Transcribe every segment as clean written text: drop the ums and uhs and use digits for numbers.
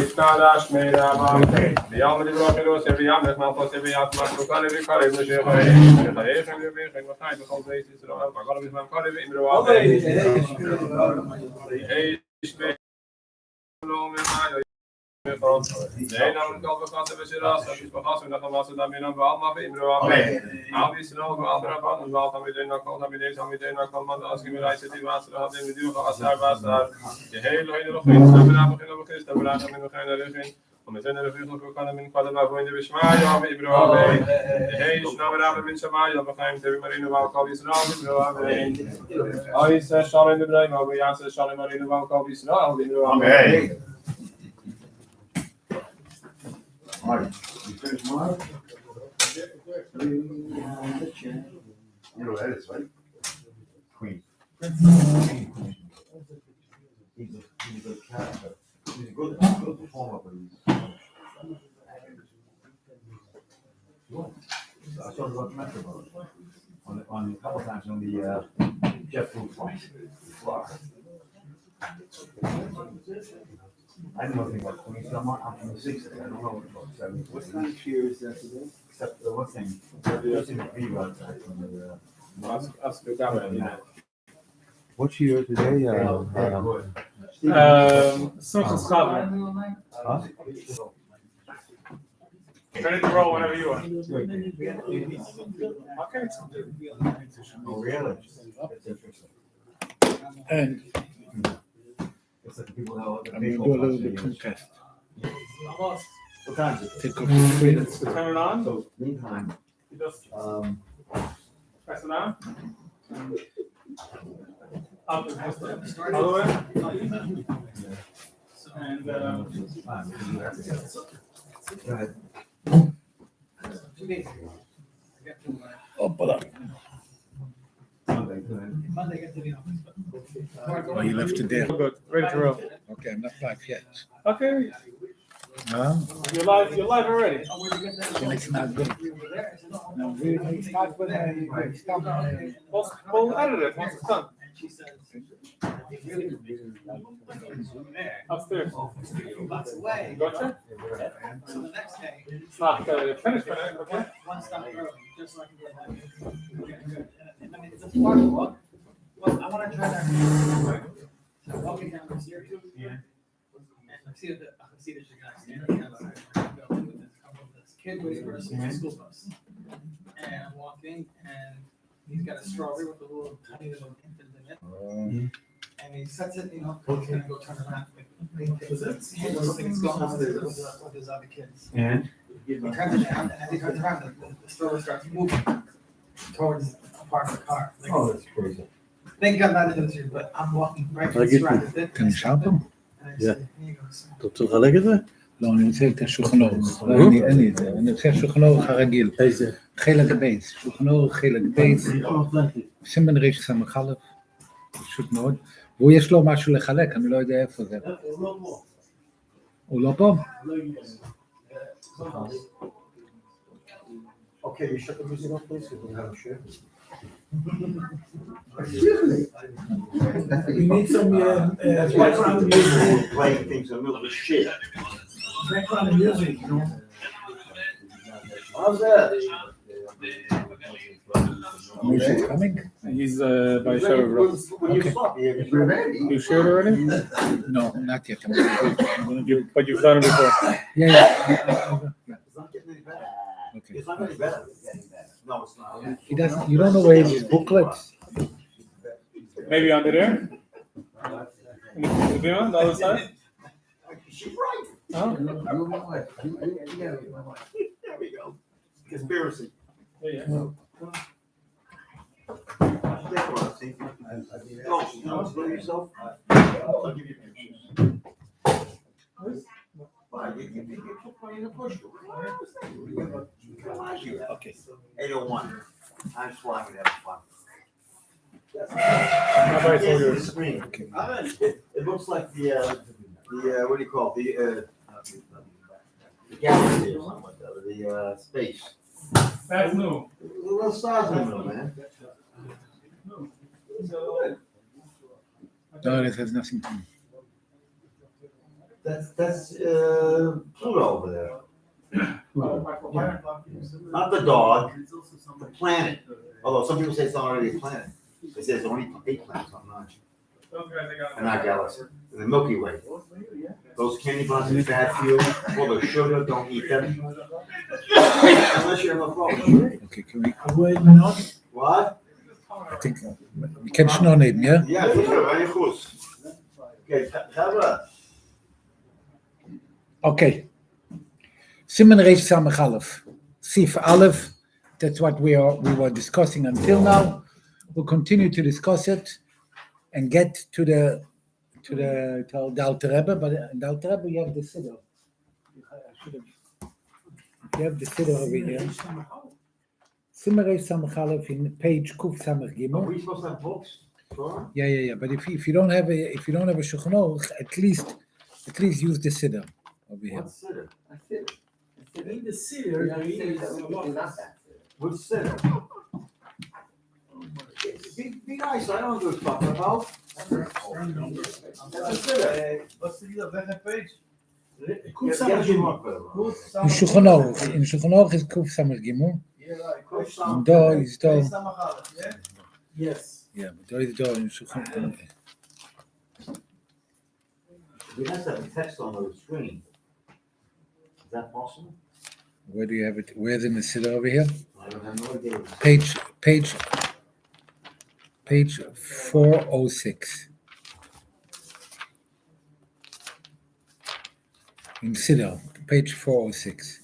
Stadash made about the only rocket every other mouth, every other mouth, every car, every share, and what kind of basis, I'm going to be my car in the Nee, dan kan we gaan we zitten als we gaan dat was dan weer allemaal in de al die snel andere van wel dan weer dan weer deze weer dan kan man als je weer reis die was dan in de duur als daar was daar de hele nog niet dan beginnen we gisteren we gaan met nog geen richting om met een revue nog kan men kwam maar voor in de smaak met Ibrahim hey snel weer aan met smaak dan gaan we maar in de wou al is nou al is zal in de bedrijf maar ja ze zal maar in de wou al is nou Ibrahim Marty, you finished Mark? You know that is, right? Queen. He's a good character. He's a good performer, but I saw him on Metro on a couple times on the Jeff Food twice. I don't know anything about Queens. I'm from the 60s. I don't know about the 70s. What kind of cheer is that today? Except the one thing. There's a view outside from the. What's year today? Smichas chover. Huh? Ready to roll whenever you are. Okay. Oh, really? That's interesting. And It's like people know. I'm going to do a little bit contest. What time is it? Take off the freedoms. Turn it on. So, meantime, You just press it on. Up and all the way. And go ahead. Oh, but Monday, go ahead. oh, you left it there. good. Ready to roll. Okay, I'm not live yet. Okay. No, You're live already. it's not good. No, really, start with a We'll edit it once it's done. Upstairs. Gotcha? So the next day, It's not finished, but okay. one stop early, just so I can get that. I mean, it's a smart walk. Well, I want to try that. So I'm walking down this here too. Yeah. And I see that there's a guy standing outside the building with this kid waiting for a school bus. And I'm walking, and he's got a strawberry with a little tiny little infant in it. And he sets it, he's gonna go turn around. It's going on with his other kids. And? He turns it around, and as he turns around, the stroller starts moving towards a part of the car. Like, Oh, that's crazy. thank God that is here, but I'm walking right to the side of it. Can you shop them? And I said, here you go, son. אתה רוצה לחלק את זה? לא, אני רוצה את השולחן אורך. אין לי את זה. אני רוצה השולחן אורך הרגיל. איזה? חלק בייס. שולחן אורך, חלק בייס. סימן ריש סמך א', פשוט מאוד. והוא יש לו משהו לחלק, אני לא יודע איפה זה. הוא לא פה? Okay, you shut the music off, please, because we have a share. We need some background music. Playing things in the middle of a shit. Background music, you know. How's that? Music coming? He's by show, bro. When you stop, you're ready. You shared already? No, not yet. But you've done it before. Yeah. It's not getting any better. Okay. It's not getting better. It's getting better. No, it's not. He doesn't, you don't know where his booklets? Maybe under there? Is it on the other side? She's right. Oh. There we go. Conspiracy. Yeah. No, explain yourself. I'll give you pictures. Why? You keep playing the push. Okay. 801. I'm flying that fun. How about for yours? Screen. It looks like the what do you call it? The galaxy or something like that, or the space. That's new. The little stars in the middle, man. No, it has nothing to do. That's Pluto over there. Not the dog, the planet. Although some people say it's not already a planet. They say it's only 8 planets, not 9. In our galaxy, in the Milky Way. Those candy bars are bad for you, full of sugar, don't eat them. Unless you're in a problem. Okay, can we, What? I think, we can schnell nehmen, yeah? Yeah, sicher, eine Fuß. Okay, Chavra. Okay. Siman Reish Samach Aleph. Sif Aleph, that's what we were discussing until now. We'll continue to discuss it and get to the Alter Rebbe, but in the Alter Rebbe you have the Siddur. You have the Siddur over here. Siman Reish Samach Aleph in page Kuf Samach Are Gimel. we supposed to have books? Sure. Yeah. But if you don't have a Shulchan Aruch, at least use the Siddur over here. What's sitter? In the cedar, there is What's sitter? Be nice, I don't know what you're talking about. That's a sitter. What's the other page? Get your mark, brother. In Shulchan Aruch is Kuf Samach Gimel. And da is da. Yes. Yeah, but da is da in Shulchan Aruch. We have to have text on the screen. Is that possible? Where do you have it? Where's in the Siddur over here? I don't have no idea. Page 406. In Siddur, page 406.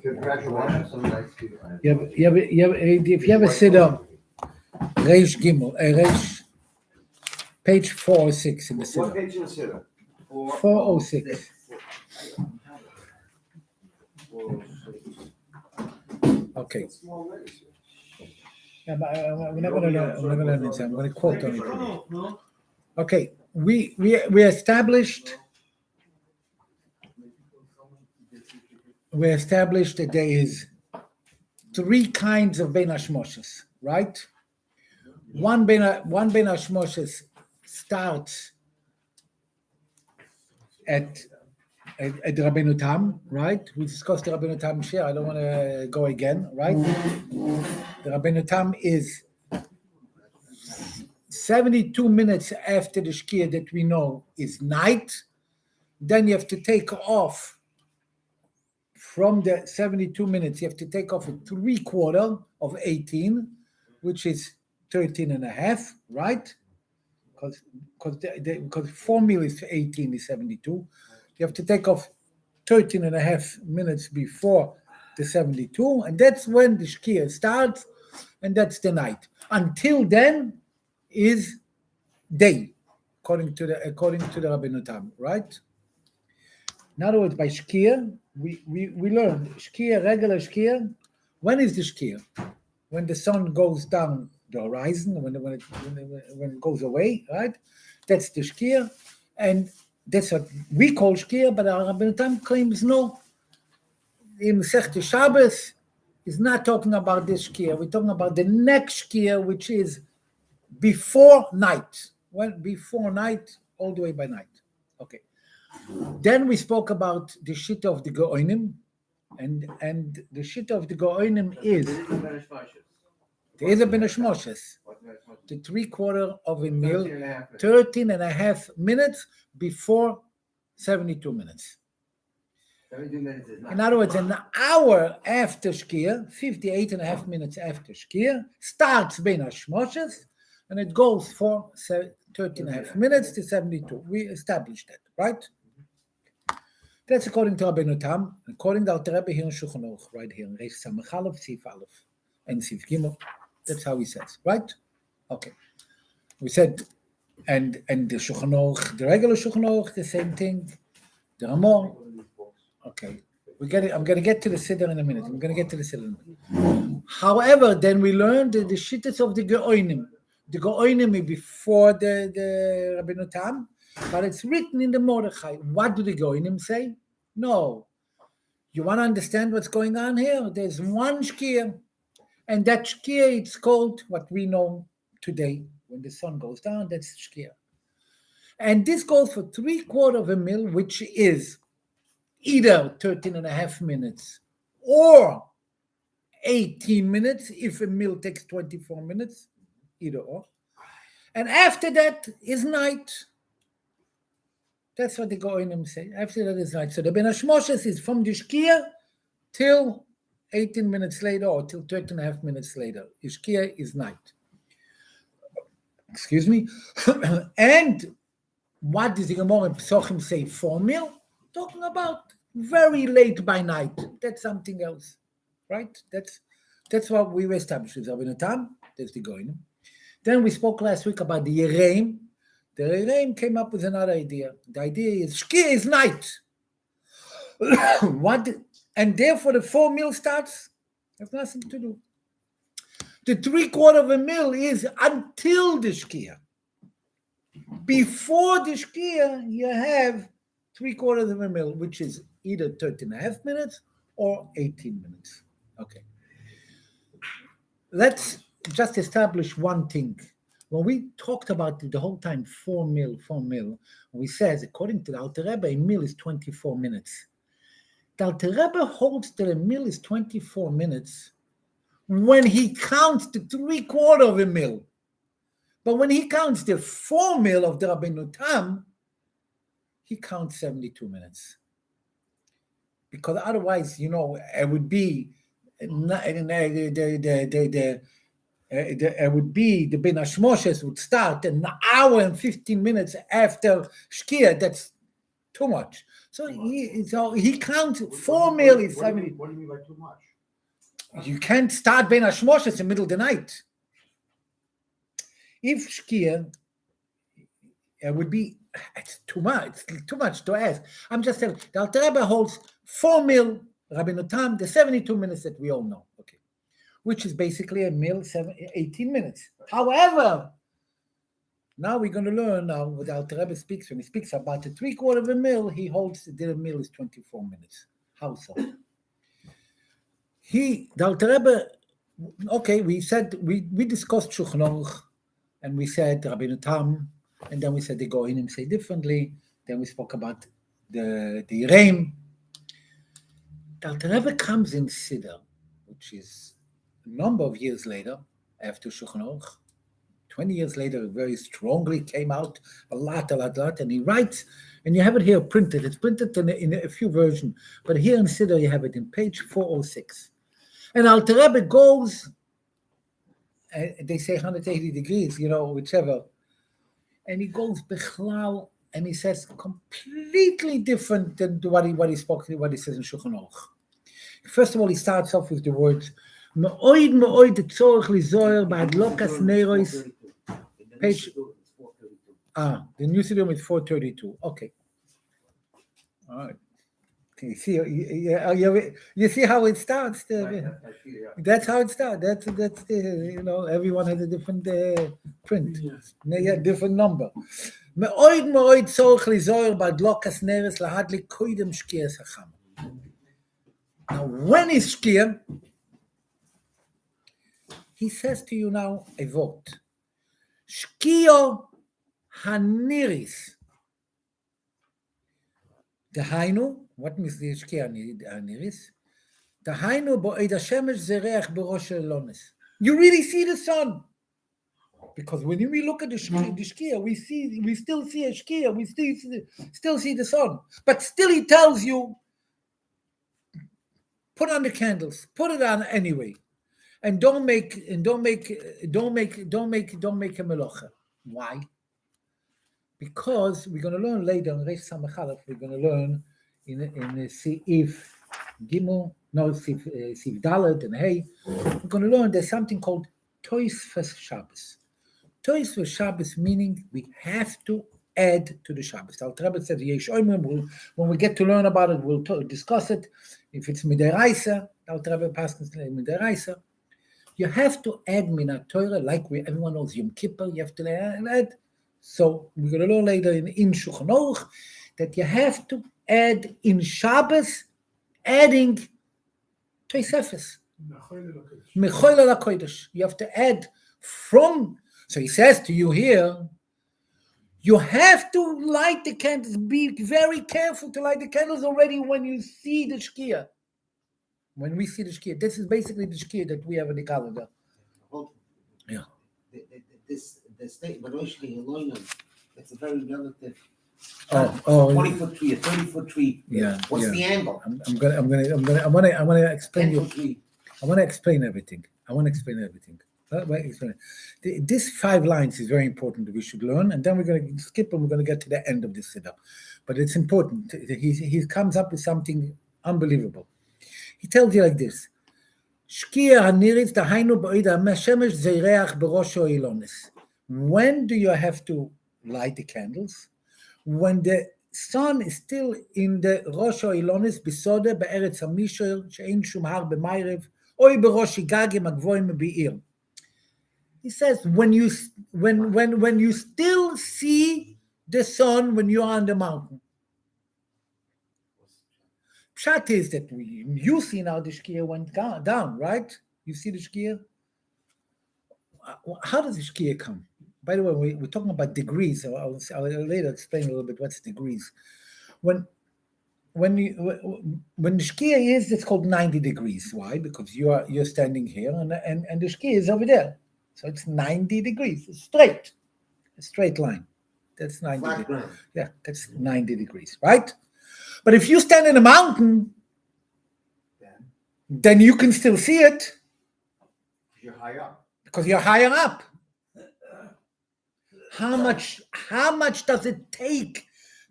Congratulations. If you have a Siddur, Reish Gimel, Reish, page 406 in the What Siddur. page is it? 406. Okay. Yeah, but we're not going to learn it. I'm going to quote on it. Okay, we established that there is 3 kinds of Ben Hashmoshes, right? One Ben Hashmoshes starts at Rabbeinu Tam, right? We discussed the Rabbeinu Tam share. I don't want to go again, right? The Rabbeinu Tam is 72 minutes after the Shkia that we know is night. Then you have to take off from the 72 minutes. You have to take off a 3/4 of 18, which is 13 and a half, right? Because 4 meal is 18 is 72. You have to take off 13 and a half minutes before the 72, and that's when the Shkia starts, and that's the night. Until then is day, according to the Rabbeinu Tam, right? In other words, by Shkia, we learned Shkia, regular Shkia. When is the Shkia? When the sun goes down the horizon, when it goes away, right? That's the Shkia, and that's what we call Shkia, but our Rabbeinu Tam claims no. In Masechta Shabbos is not talking about this Shkia. We're talking about the next Shkia, which is before night. Well, before night, all the way by night. Okay. Then we spoke about the Shitta of the Geonim, and the Shitta of the Geonim is there is a Ben Hashmoshes, the 3/4 of a meal, 13 and a half minutes before 72 minutes. In other words, an hour after Shkia, 58 and a half minutes after Shkia, starts Ben Hashmoshes, and it goes for 13 and a half minutes to 72. We established that, right? That's according to Rabbeinu Tam, according to Alter Rebbe here in Shulchan Aruch, right here in Reish Samach Aleph, Sif Aleph, and Sif Gimel. That's how he says, right? Okay. We said, and the Shulchan Aruch, the regular Shulchan Aruch, the same thing. The Ramon. Okay. I'm going to get to the Siddur in a minute. However, then we learned the shittas of the Geonim. The Geonim is before the Rabbeinu Tam, but it's written in the Mordechai. What do the Geonim say? No. You want to understand what's going on here? There's one Shkia, and that Shkia, it's called what we know today, When the sun goes down, that's shkia. And this goes for 3/4 of a mil, which is either 13.5 minutes or 18 minutes, if a mil takes 24 minutes, either or. And after that is night. That's what the Goinim say. After that is night. So the Ben Hashmoshes is from the Shkia till 18 minutes later or till 13.5 minutes later. Shkia is night. Excuse me. And what does the Gemara in Pesachim say? 4 mil? Talking about very late by night. That's something else, right? That's what we established with Rabbi Tam. That's the Goinim. Then we spoke last week about the Yereim. The Yereim came up with another idea. The idea is Shkia is night. And therefore the 4 mil starts. Has nothing to do. The 3/4 of a mil is until the Shkia. Before the Shkia, you have 3/4 of a mil, which is either 13.5 minutes or 18 minutes. Okay. Let's just establish one thing. When we talked about the whole time 4 mil, we said, according to the Alter Rebbe, a mil is 24 minutes. The Alter Rebbe holds that a mil is 24 minutes when he counts the 3/4 of a mil. But when he counts the 4 mil of the Rabbeinu Tam, he counts 72 minutes. Because otherwise, it would be the Ben Hashmoshes would start an hour and 15 minutes after Shkia. That's too much. So he counts 4 mil is 70. What do you mean by too much? You can't start Ben Hashmoshes in the middle of the night. If Shkia, it would be, it's too much to ask. I'm just telling you, the Alter Rebbe holds 4 mil, Rabbeinu Tam, the 72 minutes that we all know, okay, which is basically a mil, 18 minutes. However, now we're going to learn what the Alter Rebbe speaks. When he speaks about the 3/4 of a mil, he holds the mil is 24 minutes. How so? The Alter Rebbe, okay, we said, we discussed Shulchan Aruch, and we said Rabbeinu Tam, and then we said the Goinim say differently. Then we spoke about the Yereim. The Alter Rebbe comes in Siddur, which is a number of years later, after Shulchan Aruch. 20 years later, it very strongly came out, a lot, and he writes, and you have it here printed. It's printed in a few versions, but here in Siddur, you have it in page 406. And Alter Rebbe goes, they say 180 degrees, whichever. And he goes Bechlal, and he says completely different than what he says in Shulchan Aruch. First of all, he starts off with the words, Me'oid tzorech lizoyer ba'adlokas neiros. Page. The new Siddur is 432. Okay. All right. You see how it starts. That's how it starts. That's everyone has a different print. Yeah, different number. Me'oid tzorech lizoyer ba'adlokas neiros lahadlik koidem shkias hacham. Now, when is Shkia? He says to you now a vote. Shkio haniris. Dahainu, what means the Shkia haniris? Dahainu bo'ed hashemesh zereach b'rosh elones. You really see the sun. Because when we look at the Shkia, we still see a Shkia, we still see the sun. But still he tells you, put on the candles, put it on anyway. And don't make a melacha. Why? Because we're going to learn later in Reish Samach Aleph, we're going to learn in Sif Gimel, Sif Dalet and Hey, we're going to learn there's something called Tosfos Shabbos. Tosfos Shabbos meaning we have to add to the Shabbos. The Alter Rebbe says, when we get to learn about it, we'll discuss it. If it's Midaraisa, the Alter Rebbe passes Midaraisa. You have to add Minat Torah, like everyone knows Yom Kippur, you have to add. So we're going to learn later in Shulchan Aruch that you have to add in Shabbos, adding Tosefes. Mechoil HaKodesh. You have to add from, So he says to you here, you have to light the candles. Be very careful to light the candles already when you see the shkia. When we see the shkia, this is basically the shkia that we have in the calendar. Yeah. The state, but it's a very relative. Oh, 20-foot tree, a 30-foot tree. Yeah. What's yeah. the angle? I'm gonna explain 10-foot tree. I want to explain everything. These 5 lines is very important that we should learn, and then we're going to skip and we're going to get to the end of this siddur. But it's important. He comes up with something unbelievable. He tells you like this: Shkia haniris dahainu ba'ida meshemesh zeireach berosh ha'oilonis. When do you have to light the candles? When the sun is still in the Rosh Ha'oilonis bisoda be'eretz hamisher she'ein shum har b'mayrev oy berosh higagim agvoim be'ir. He says when you still see the sun when you are on the mountain. Pshat is that you see now the shkia went down, right? You see the shkia. How does the shkia come? By the way, we're talking about degrees. So I'll later explain a little bit what's degrees. When the shkia is, it's called 90 degrees. Why? Because you're standing here and the shkia is over there. So it's 90 degrees. It's straight. A straight line. That's 90 degrees. Yeah, that's 90 degrees, right? But if you stand in a mountain, then you can still see it. You're higher up. Because you're higher up. How much does it take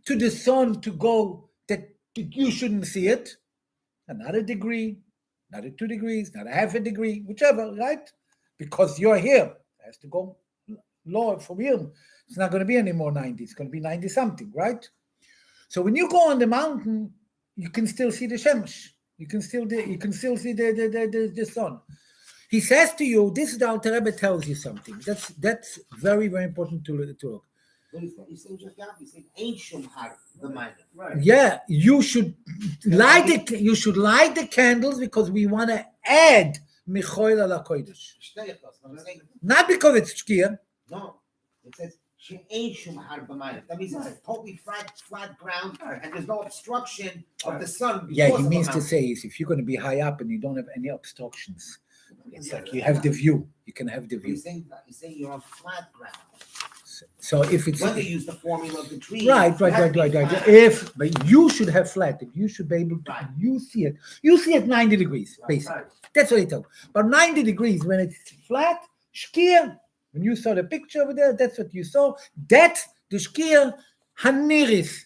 to the sun to go that you shouldn't see it? Another degree, another 2 degrees, not a half a degree, whichever, right? Because you're here. It has to go lower from here. It's not going to be any more 90. It's going to be 90 something, right? So when you go on the mountain, you can still see the shemesh. You can still see the sun. He says to you, this is the Alter Rebbe tells you something. That's very, very important to look. He's saying ain't shum har b'mayrev. Right. Yeah, you should light the candles because we want to add Michoil ala Kodesh. Not because it's shkia. No, it says she ain't shum har b'mayrev. That means it's a totally flat ground, and there's no obstruction of the sun. Yeah, he means to say is if you're going to be high up and you don't have any obstructions, it's like you have the view. You can have the view. He's saying you're on flat ground. So if it's when they use the formula of the tree, right. But you should have flat. You should be able to. Right. You see it 90 degrees, basically. Right. That's what he told. But 90 degrees when it's flat, shkia. When you saw the picture over there, that's what you saw. That's the shkia haniris.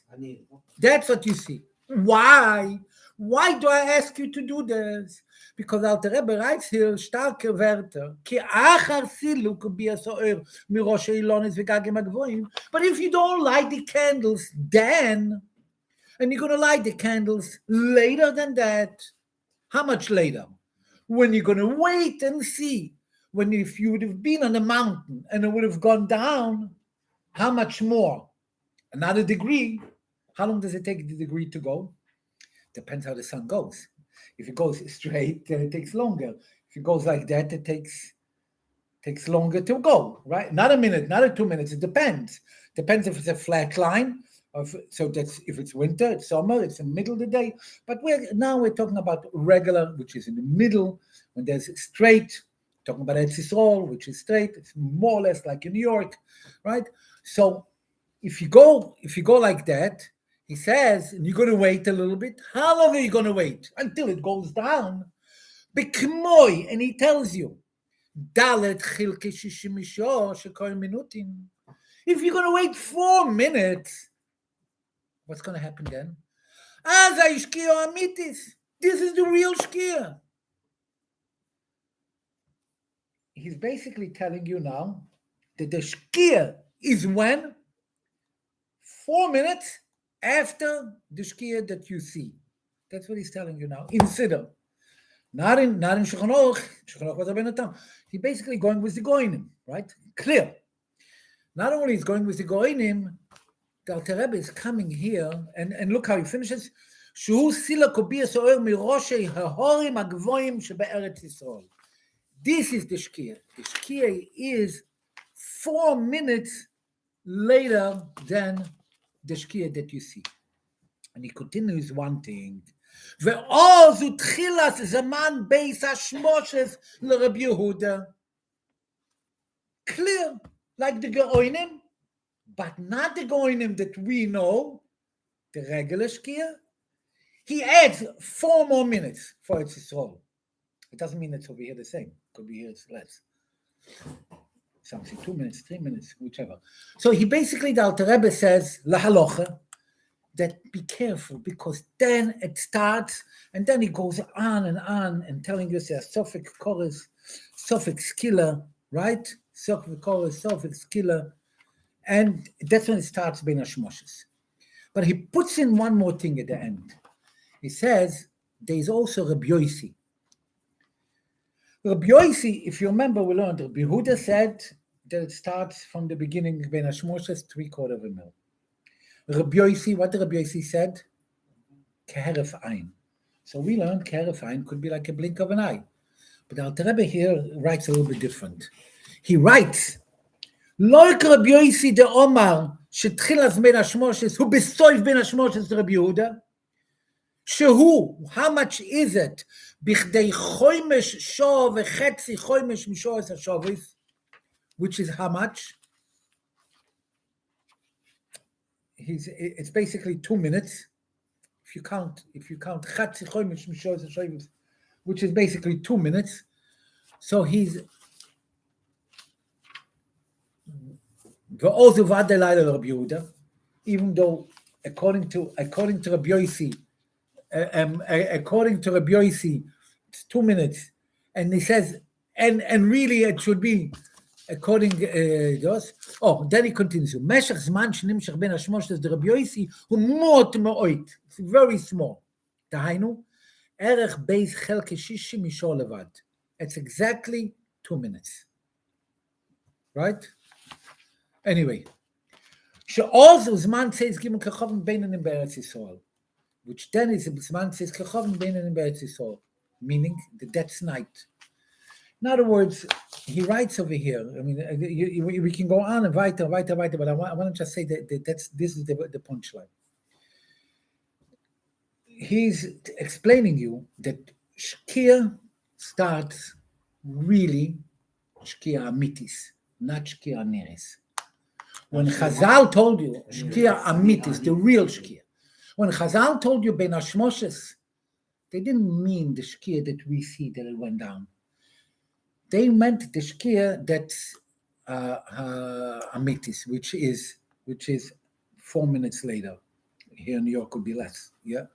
That's what you see. Why? Why do I ask you to do this? Because Alter Rebbe writes here, starke Wörter, ki achar siluk bi'aso'er mirosh ha'oilonis v'gagim ha'gvoim. But if you don't light the candles then, and you're going to light the candles later than that, how much later? When you're going to wait and see, if you would have been on the mountain and it would have gone down, how much more? Another degree. How long does it take the degree to go? Depends how the sun goes. If it goes straight, then it takes longer. If it goes like that, it takes longer to go, right? Not a minute, not 2 minutes. It depends. Depends if it's a flat line. So that's if it's winter, it's summer, it's in the middle of the day. But we're talking about regular, which is in the middle. When there's straight, talking about Eretz Yisrael, which is straight. It's more or less like in New York, right? So if you go like that, he says, and you're going to wait a little bit. How long are you going to wait? Until it goes down. Bekmoy, and he tells you, Dalet chilke shishimishor shekol minutim. If you're going to wait 4 minutes, what's going to happen then? Azai shkia amitis. This is the real shkia. He's basically telling you now that the shkia is when 4 minutes after the shkia that you see. That's what he's telling you now. In Siddur. Not in Shulchan Aruch. Shulchan Aruch was Rabbeinu Tam. He's basically going with the Goinim, right? Clear. Not only is going with the Goinim, the Alter Rebbe is coming here, and look how he finishes. Shu sila kobi so'er miroshei hahorim agvoim shebe'eretz Yisrael. This is the shkia. The shkia is 4 minutes later than the shkia that you see. And he continues one thing. ועוז ותחילת זמן בייס השמושס לרבי יהודה. Clear, like the Geoinim, but not the Geoinim that we know, the regular shkia. He adds 4 more minutes for its Yisrael. It doesn't mean it's over here the same. Could be here it's less. Something 2 minutes, 3 minutes, whichever. So he basically, the Alter Rebbe says, lahalocha, that be careful, because then it starts, and then he goes on and telling you there's Sofik chorus, Sofik skilla, right? Sofik chorus, Sofik skilla, and that's when it starts being Hashmoshes. But he puts in one more thing at the end. He says there's also Rabbi Yossi. Rabbi Yossi, if you remember, we learned Rabbi Yehuda said that it starts from the beginning being Hashmoshes 3/4 of a mil. Rabbi Yossi, what Rabbi Yossi said? Keheref ein. So we learned Keheref ein could be like a blink of an eye. But the Alter Rebbe here writes a little bit different. He writes, Loik Rabbi Yossi de Omar, shetchilas ben Hashmoshes, hu besoif ben Hashmoshes to Rabbi Yehuda. Shehu, how much is it? Bichdei choimesh shov vechetzi choimesh mishoes hashovis, which is how much? It's basically 2 minutes. If you count chatzi choimesh mishoes hashovis, which is basically 2 minutes. So he's ve'ozu v'adelai Rabbi Yehuda, even though according to Rabbi Yossi. According to Rabbi Yossi, it's 2 minutes, and he says, and really it should be according to us. Oh, then he continues. Meshach zman shenimshach ben hashmoshes de Rabbi Yossi hu mot me'oit. It's very small. Dahainu erech beis chelke shishi mishor levad. It's exactly 2 minutes, right? Anyway, she'oz uzman says given kachavim beinanim be'eretz Yisrael, which then is a Zman says Kechavim Beinanim Be'eretz Yisrael, meaning that that's night. In other words, he writes over here. I mean, we can go on and weiter, but I want to just say that this is the punchline. He's explaining you that Shkia starts really Shkia Amitis, not Shkia Neres. When Chazal told you Shkia Amitis, the real Shkia. When Chazal told you Ben Hashmoshes, they didn't mean the shkia that we see that it went down. They meant the shkia that's amitis, which is 4 minutes later. Here in New York could be less. Yeah.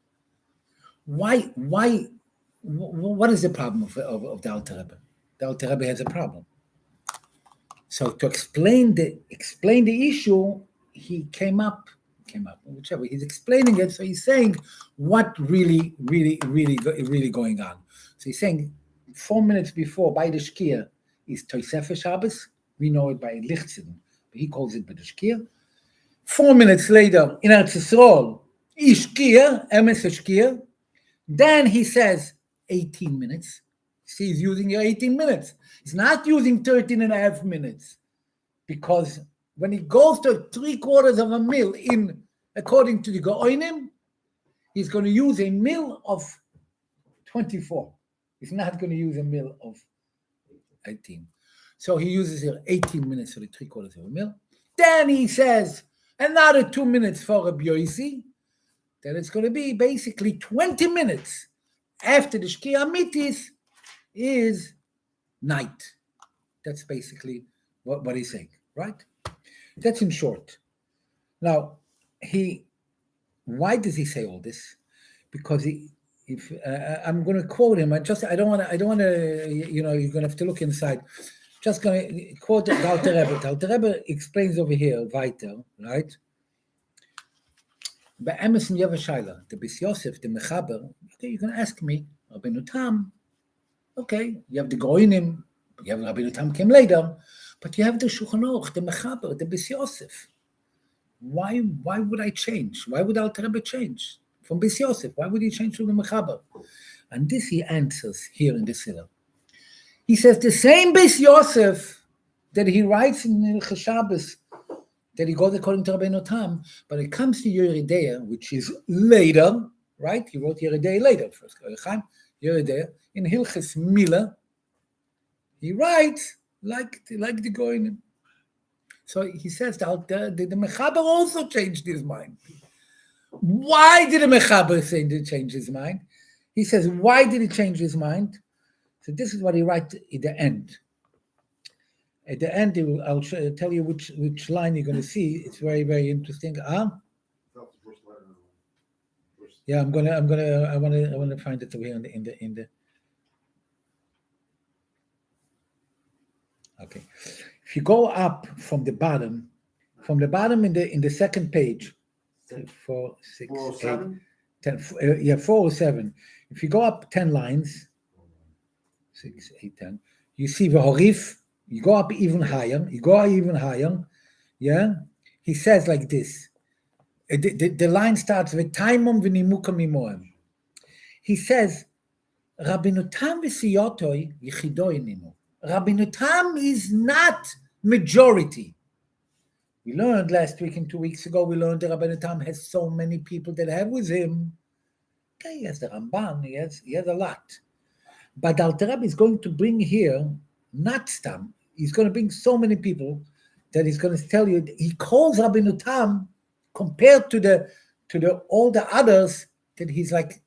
Why? What is the problem of the Alter Rebbe? The Alter Rebbe has a problem. So to explain the issue, he came up, whichever. He's explaining it, so he's saying what really going on. So he's saying 4 minutes before by the Shkia is Tosefes Shabbos. We know it by Lichtzin, but he calls it by the Shkia. 4 minutes later in Eretz Yisrael is Shkia, Emes Shkia. Then he says 18 minutes. See, he's using your 18 minutes. He's not using 13 and a half minutes, because when he goes to 3/4 of a mil according to the Geoinim, he's going to use a mil of 24. He's not going to use a mil of 18. So he uses here 18 minutes for the 3/4 of a mil. Then he says another 2 minutes for Rabbi Yossi. Then it's going to be basically 20 minutes after the Shkia Amitis is night. That's basically what he's saying, right? That's in short. Now, why does he say all this? Because I'm going to quote him. I don't want to. You're going to have to look inside. Just going to quote the Alter Rebbe. The Alter Rebbe explains over here, weiter, right? Be'emes Yev Shaila, the Bis Yosef, the Mechaber. Okay, you can ask me, Rabbeinu Tam. Okay, you have the Goinim. You have Rabbeinu Tam came later. But you have the Shulchan Aruch, the Mechaber, the Bis Yosef. Why would I change? Why would Alter Rebbe change from Bis Yosef? Why would he change from the Mechaber? And this he answers here in the Siddur. He says the same Bis Yosef that he writes in Hilchos Shabbos, that he goes according to Rabbeinu Tam, but it comes to Yeridea, which is later, right? He wrote Yeridea later, first Yeridea, in Hilchos Mila, he writes like the Goinim. So he says that the Mechaber also changed his mind. Why did the Mechaber change his mind? He says, why did he change his mind? So this is what he writes at the end. At the end, I'll tell you which line you're going to see. It's very, very interesting. Yeah, I want to find it over here in the. Okay, if you go up from the bottom in the second page, 4, 6, 8, 10, 407. If you go up 10 lines, 6, 8, 10, you see the Horif. You go up even higher. Yeah, he says like this. The line starts with Taimum v'nimuka mimoem. He says, Rabbeinu Tam v'siyotoi yichidoi nimu. Rabbeinu Tam is not majority. We learned last week and 2 weeks ago, that Rabbeinu Tam has so many people that have with him. Okay, he has the Ramban, he has a lot. But the Alter Rebbe is going to bring here, not Stam, he's going to bring so many people that he's going to tell you, he calls Rabbeinu Tam, compared to all the others, that he's like,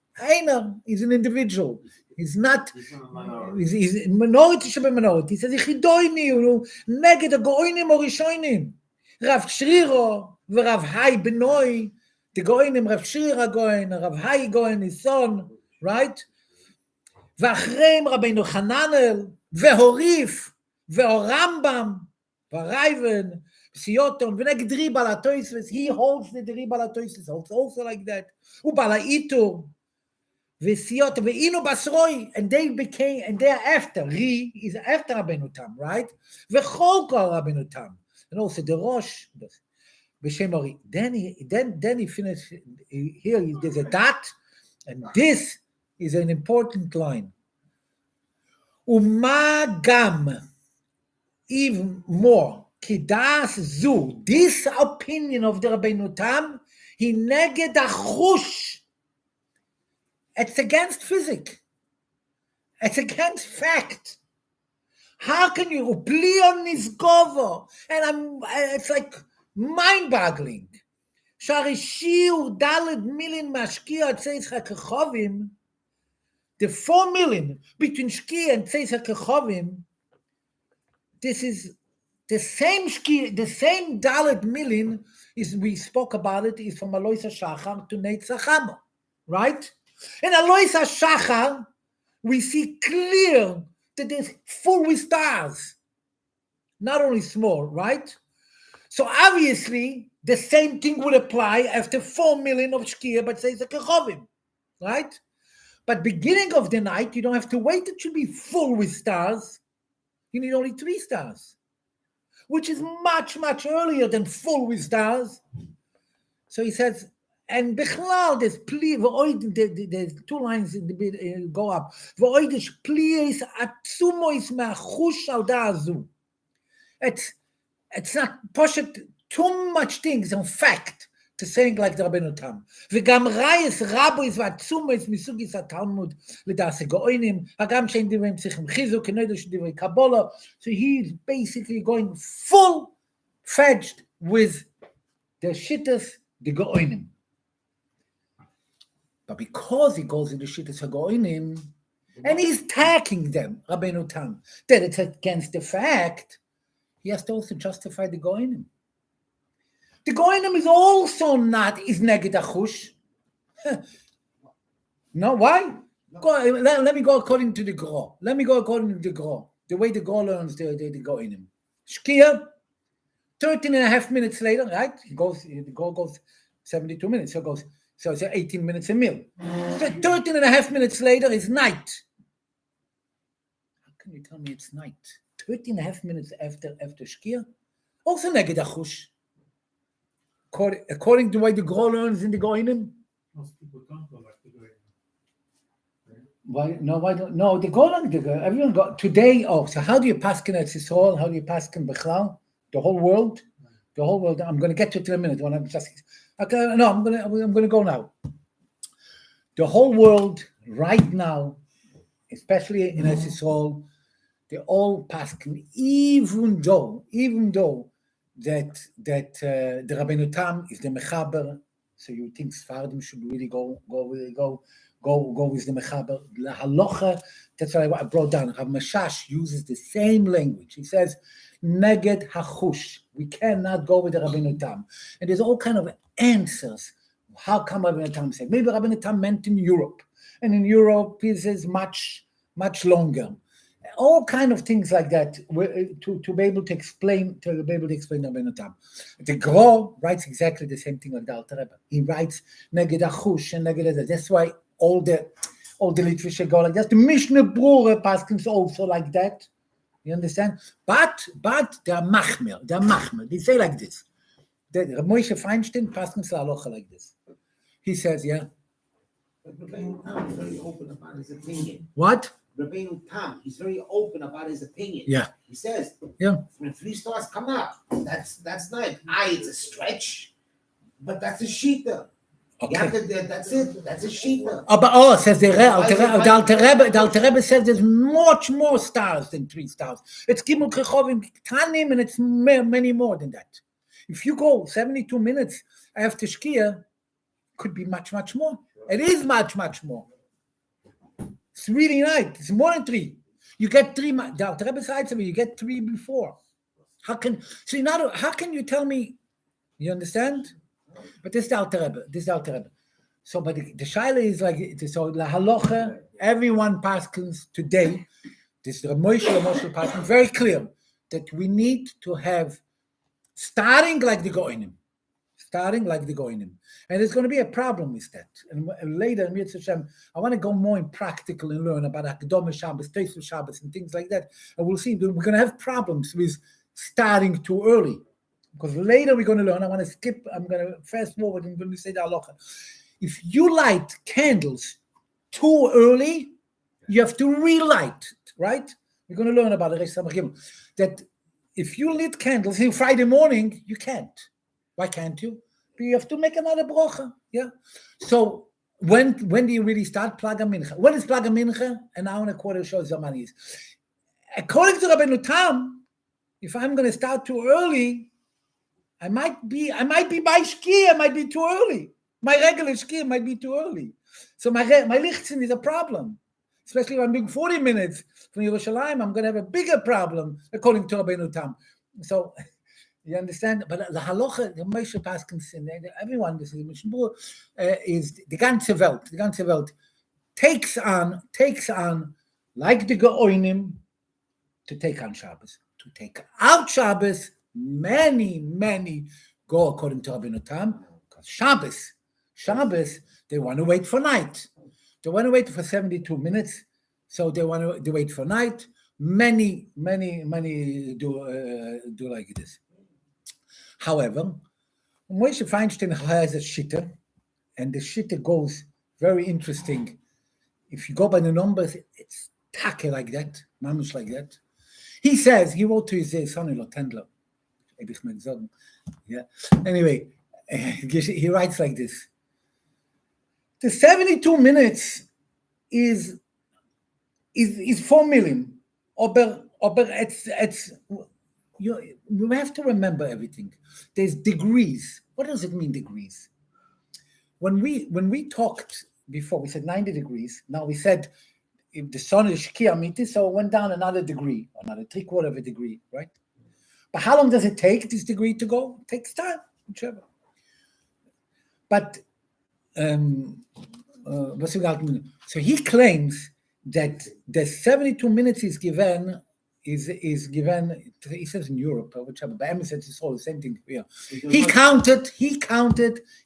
he's an individual. He's not, he's a minority. He says, Yichidoini, neged hagoinim or rishonim. Rav Shriro, Rav Hai Benoi, the goinim, Rav Shrira goin, Rav Hai goin, his son, right? V'achreim Rabbeinu Hananel, V'horif, V'orambam, V'raiven, Sioton, V'neged Ribal HaToisves, he holds the Ribal HaToisves, holds also like that. U'Balaitur, V'Siot, V'Inu Basroi, and they are after. Ri is after Rabbeinu Tam, right? V'chol kol Rabbeinu Tam, and also the Rosh, B'Shem Ori. Then he finished. Here there's a dot, and this is an important line. Uma gam, even more. Kidas zu, this opinion of the Rabbeinu Tam, he neged achush. It's against physics. It's against fact. How can you uplion nisgovo? And it's like mind-boggling. Sharishiu daled milin mashkia tzeis hakechovim. The 4 million between shkia and tzeis hakechovim. This is the same shkia, the same daled milin is we spoke about it is from Alois HaShachar to Neitzachamo, right? In Alois HaShachar, we see clear that it's full with stars, not only small, right? So obviously, the same thing would apply after 4 million of Shkia, but says a Kechovim, right? But beginning of the night, you don't have to wait, it should be full with stars. You need only 3 stars, which is much, much earlier than full with stars. So he says, and Bechlal, there's there's 2 lines in the go up. It's not poshet too much things on fact to saying like the Rabbeinu Tam. וגם רייס רבויס ועצומויס מסוגis התלמוד לדעס הגאונים, הגם שאין דברים צריכים חיזוק, כנגד שדברי קבלה. So he's basically going full-fledged with the shittas, the gaonim. But because he goes into shittas hagoinim, and he's attacking them, Rabbeinu Tam, that it's against the fact, he has to also justify the goinim. The goinim is also not is neged achush. No, why? Let me go according to the Gro. The way the Gro learns the goinim. Shkia, 13 and a half minutes later, right? The Gro goes 72 minutes. So it's 18 minutes a meal. So 13 and a half minutes later is night. How can you tell me it's night? 13 and a half minutes after Shkia? Also neged achush. According to the way the Gro learns in the Goinim. Most people don't go back to Goinim. Why? No, why don't? No, they go like everyone got today. Oh, so how do you pass in Yisrael? How do you pass in Bechlal? The whole world, the whole world. I'm going to get to it in a minute. When I'm just, okay, no, I'm going to go now. The whole world right now, especially in Yisrael, they all pass even though that the Rabbeinu Tam is the Mechaber. So you think Sfardim should really go with the Mechaber. La Halacha, that's what I brought down. Rav Mashash uses the same language. He says, Neged Hachush. We cannot go with the Rabbeinu Tam. And there's all kind of answers. How come Rabbeinu Tam said? Maybe Rabbeinu Tam meant in Europe. And in Europe, it is much longer. All kind of things like that to be able to explain Rabbeinu Tam. The Gro writes exactly the same thing like the Alter Rebbe. He writes Neged Achush and Neged Eder. That's why all the literature go like that. The Mishnah Brura Paskins also like that. You understand? But they are machmer. They say like this. The Moshe Feinstein Paskins la halacha like this. He says, yeah. But Rabbeinu Tam is very open about his opinion. What? Rabbeinu Tam, he's very open about his opinion. Yeah. He says, yeah, when 3 stars come out, that's not. It's a stretch, but that's a shita. Okay. That's it. That's a shita. But says the Alter Rebbe says there's much more stars than 3 stars. It's Gimel Kechovim Tanim, and it's many more than that. If you go 72 minutes after Shkia, could be much more. It is much more. It's really nice. It's more than 3. You get 3. The Alter Rebbe writes you get 3 before. How can you tell me? You understand? But this is the Alter Rebbe. So, but the shaila is like so. La halacha. Everyone paskins today. This is the Moshe paskins very clear that we need to have starting like the Goinim. And there's going to be a problem with that. And later, in Yitzchak, I want to go more in practical and learn about Akdom Shabbos, Tosfos Shabbos, and things like that. And we'll see. We're going to have problems with starting too early. Because later we're going to learn. I'm going to fast forward and going to say the halacha. If you light candles too early, you have to relight it, right? We're going to learn about it. That if you lit candles on Friday morning, you can't. Why can't you? You have to make another brocha. Yeah. So when do you really start Plaga Mincha? When is Plaga Mincha? An hour and a quarter shows how many is. According to Rabbeinu Tam, if I'm going to start too early, I might be by Shkia, I might be too early. My regular Shkia might be too early. So my lichtzin is a problem. Especially if I'm doing 40 minutes from Yerushalayim, I'm going to have a bigger problem, according to Rabbeinu Tam. So, you understand? But the halacha, the Moshe Paskins, everyone, this is the ganze Welt takes on like the Geonim to take on Shabbos. To take out Shabbos, many go according to Rabbeinu Tam, because Shabbos, they want to wait for night. They want to wait for 72 minutes, so they want to wait for night. Many do like this. However, Moshe Feinstein has a shitta, and the shitta goes very interesting. If you go by the numbers, it's take like that, mamish like that. He says, he wrote to his son-in-law, Tendler. Yeah. Anyway, he writes like this. The 72 minutes is 4 million. You have to remember everything. There's degrees. What does it mean, degrees? When we talked before, we said 90 degrees. Now we said if the sun is Shkia Amiti, so it went down another degree, another 3/4 of a degree, right? But how long does it take this degree to go? It takes time, whichever. But so he claims that the 72 minutes is given. He says in Europe, whichever, but Emma says it's all the same thing here. He counted, he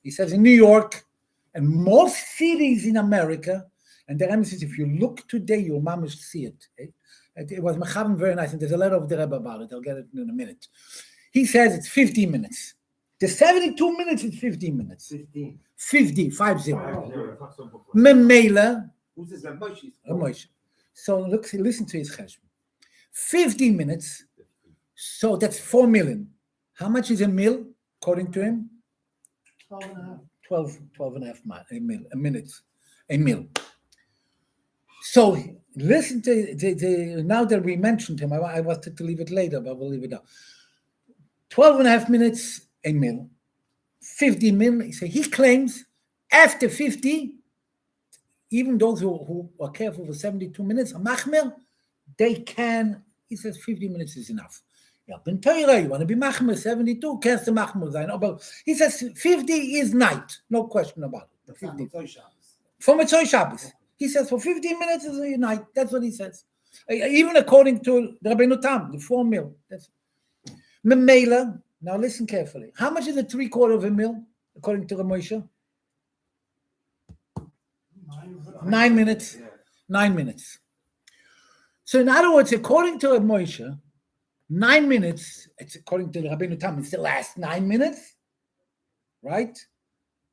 says in New York and most cities in America, and the Emma says if you look today, you'll mamish see it. It was Mechavan very nice, and there's a letter of the Rebbe about it. I'll get it in a minute. He says it's 15 minutes. The 72 minutes is 15 minutes. 50. Memela, Who says that Moshe? Moshe. So listen to his cheshbon. 15 minutes. So that's 4 million. How much is a mil, according to him? 12 and a half minutes. A mil. So listen to now that we mentioned him, I wanted to leave it later, but we'll leave it now. 12 and a half minutes, a mil. 50 mil. So he claims after 50, even those who are careful for 72 minutes, a machmir, they can, he says 50 minutes is enough. Yeah, ben Torah, you want to be machmir, 72, can't the machmir sein. But he says 50 is night, no question about it. 50. For Mitzvah Shabbos. He says for 15 minutes is a night. That's what he says. Even according to the Rabbeinu Tam, the 4 mil. That's Memela. Now listen carefully. How much is a 3/4 of a mil, according to Moshe? 9 minutes. 9 minutes. So in other words, according to Moshe, 9 minutes, it's according to the Rabbeinu Tam, it's the last 9 minutes, right?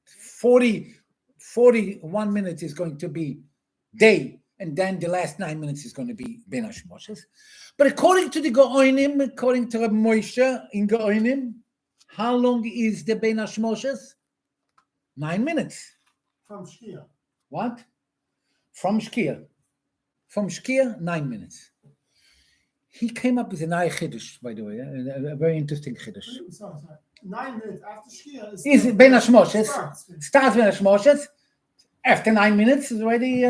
41 minutes is going to be day, and then the last 9 minutes is going to be Ben Hashmoshes. But according to the Gaonim, according to Rabbi Moshe in Gaonim, how long is the Ben Hashmoshes? 9 minutes. From Shkia. What? From Shkia. From Shkia, 9 minutes. He came up with an Chiddush, by the way, a very interesting Chiddush. Sorry. 9 minutes after Shkia Is Ben Hashmoshes? Starts Ben Hashmoshes. After 9 minutes is already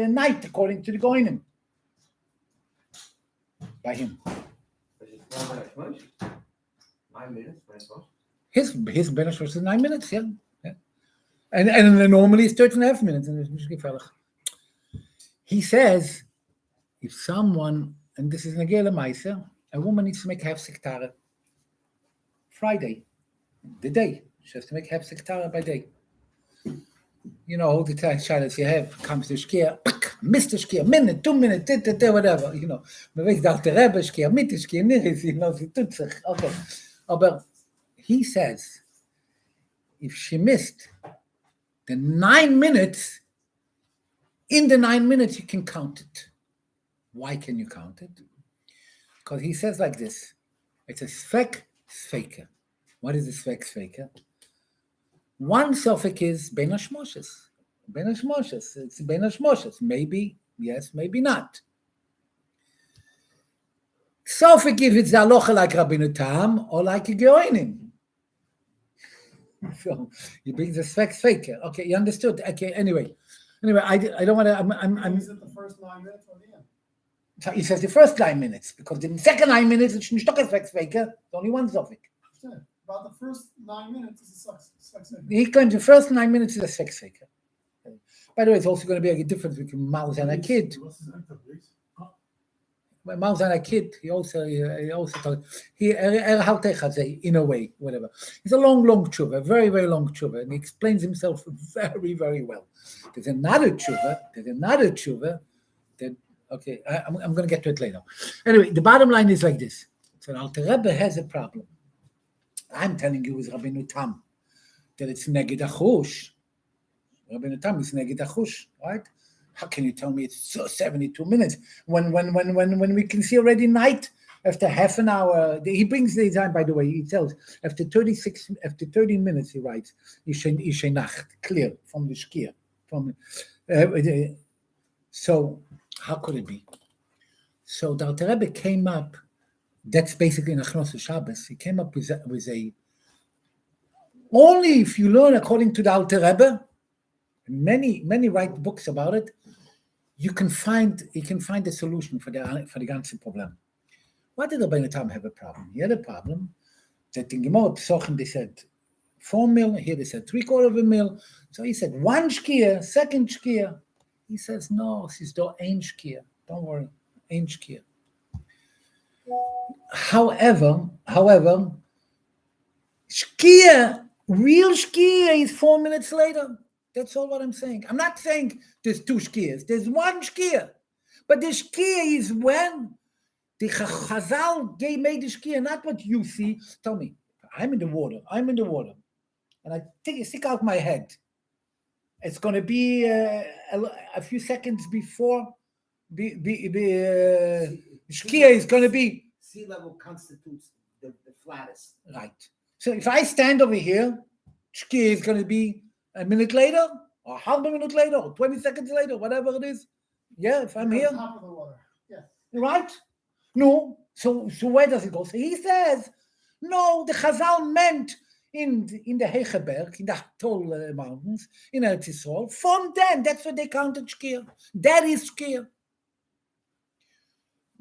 night, according to the Goinim. By him. 9 minutes, His Ben Hashmoshes is 9 minutes, yeah. And normally it's 13.5 minutes. And it's gefährlich. He says, if someone, and this is Nagela Meise, a woman needs to make half sektara Friday, the day. She has to make half sektara by day. You know, all the time, Shabbos you have, comes to Shkia, Mr. Shkia, minute, 2 minutes, whatever, you know. Man weiß, der alte Rebbe, Shkia, Mitte, Shkia, Niris, you know, sie tut sich. Okay. But he says, if she missed the 9 minutes, in the 9 minutes, you can count it. Why can you count it? Because he says like this, it's a svek sveika. What is a svek sveika? One suffix is Ben Hashmoshes. Ben Hashmoshes. It's Ben Hashmoshes. Maybe yes, maybe not. Suffix if it's alocha like Rabbeinu Tam or like a Geoinim. So you bring the svek sveika. Okay, you understood. Okay, anyway, I don't want to. I'm. Is it the first 9 minutes or the end? So he says the first 9 minutes because the second 9 minutes it's not a svek sveika. It's only one suffix. Yeah. About the first 9 minutes is a sex. He claims the first 9 minutes is a sex faker. By the way, it's also going to be a difference between Maus and a kid. Maus and a kid, he also told in a way, whatever. It's a long tshuva, very, very long tshuva, and he explains himself very, very well. There's another tshuva that, okay, I'm going to get to it later. Anyway, the bottom line is like this. So Alter Rebbe has a problem. I'm telling you with Rabbeinu Tam that it's neged achush. Rabbeinu Tam is neged achush, right? How can you tell me it's 72 minutes when we can see already night after half an hour? He brings the time, by the way. He tells after 30 minutes he writes Ishe Nacht, clear from the Shkia. So how could it be? So the Alter Rebbe came up. That's basically in Achnos Shabbos. He came up with a. Only if you learn according to the Alter Rebbe, many write books about it. You can find a solution for the ganze problem. Why did the Rabbeinu Tam have a problem? He had a problem that in Gemara Pesachim they said 4 mil. Here they said 3/4 of a mil. So he said 1 shkia, 2nd shkia. He says no, it's do ein shkia. Don't worry, ein shkia. However, real shkia is 4 minutes later. That's all what I'm saying. I'm not saying there's 2 shkias. There's 1 shkia. But the shkia is when the Chazal made the shkia, not what you see. Tell me, I'm in the water. And I stick out my head. It's going to be a few seconds before Shkia is going to be. Sea level constitutes the flattest. Right. So if I stand over here, Shkia is going to be a minute later, or half a minute later, or 20 seconds later, whatever it is. Yeah, if I'm here. On top of the water. Yeah. Right? No. So where does it go? So he says, no, the Chazal meant in the Hecheberg, in the tall mountains, in Eretz Yisrael. From them, that's what they counted Shkia. That is Shkia.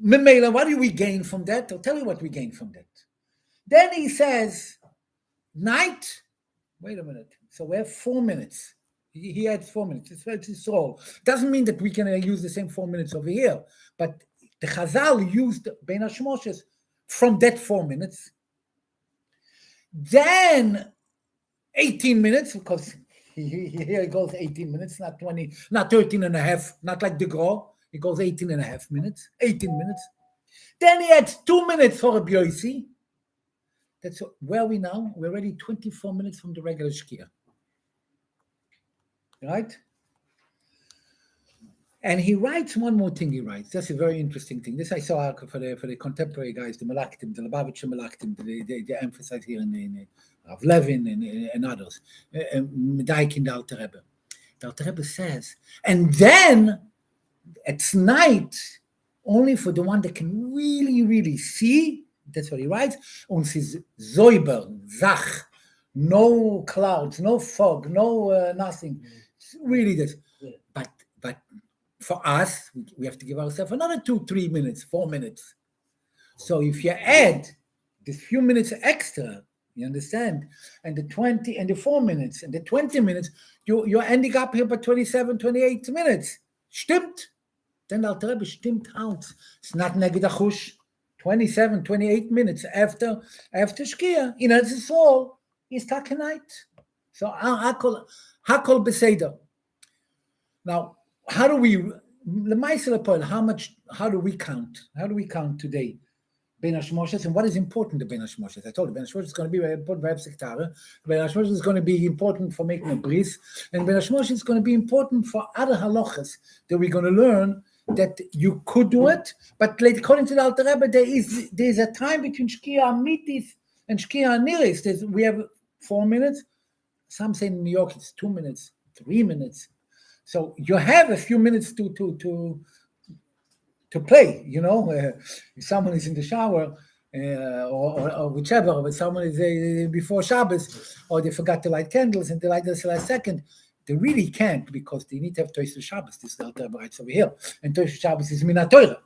Memela, what do we gain from that? I'll tell you what we gain from that. Then he says, night. Wait a minute. So we have 4 minutes. He had 4 minutes. It's Yisrael. Doesn't mean that we can use the same 4 minutes over here. But the Chazal used Bein HaShmoshes from that 4 minutes. Then 18 minutes, because here it goes 18 minutes, not 20, not 13 and a half, not like the Gros. It goes 18 and a half minutes, 18 minutes. Then he had 2 minutes for a Bioisi. That's where are we now? We're already 24 minutes from the regular Shkia. Right? And he writes one more thing. He writes. That's a very interesting thing. This I saw for the contemporary guys, the Malaktim, the Lubavitcher Malaktim. They emphasize here in Rav Levin and others. Medaik in the Alter Rebbe. The Alter Rebbe says, and then at night, only for the one that can really, really see. That's what he writes. Und says Zoiber, Zach, no clouds, no fog, no nothing. It's really this. But for us, we have to give ourselves another 2-3 minutes, 4 minutes. So if you add this few minutes extra, you understand, and the 20 and the 4 minutes and the 20 minutes, you're ending up here by 27, 28 minutes. Stimmt? Then the Alter Rebbe stimmt out. It's not neged achush. 27, 28 minutes after Shkia, in Eretz Yisrael, is Takanite. So Hakol Beseder. Now, how do we, how do we count? How do we count today? Bein HaShmoshes, and what is important to Bein HaShmoshes? I told you, Bein HaShmoshes is going to be very important for Hepsektara. Bein HaShmoshes is going to be important for making a bris, and Bein HaShmoshes is going to be important for other halachas that we're going to learn that you could do it, but according to the Alter Rebbe, there is a time between Shkia Amitis and Shkia Niris. We have 4 minutes. Some say in New York it's 2 minutes, 3 minutes. So you have a few minutes to play. You know, if someone is in the shower or whichever, or if someone is before Shabbos, or they forgot to light candles and they light this last second. They really can't because they need to have Toisha Shabbos. This is the Alter Rebbe writes over here, and Toisha Shabbos is Mina Torah,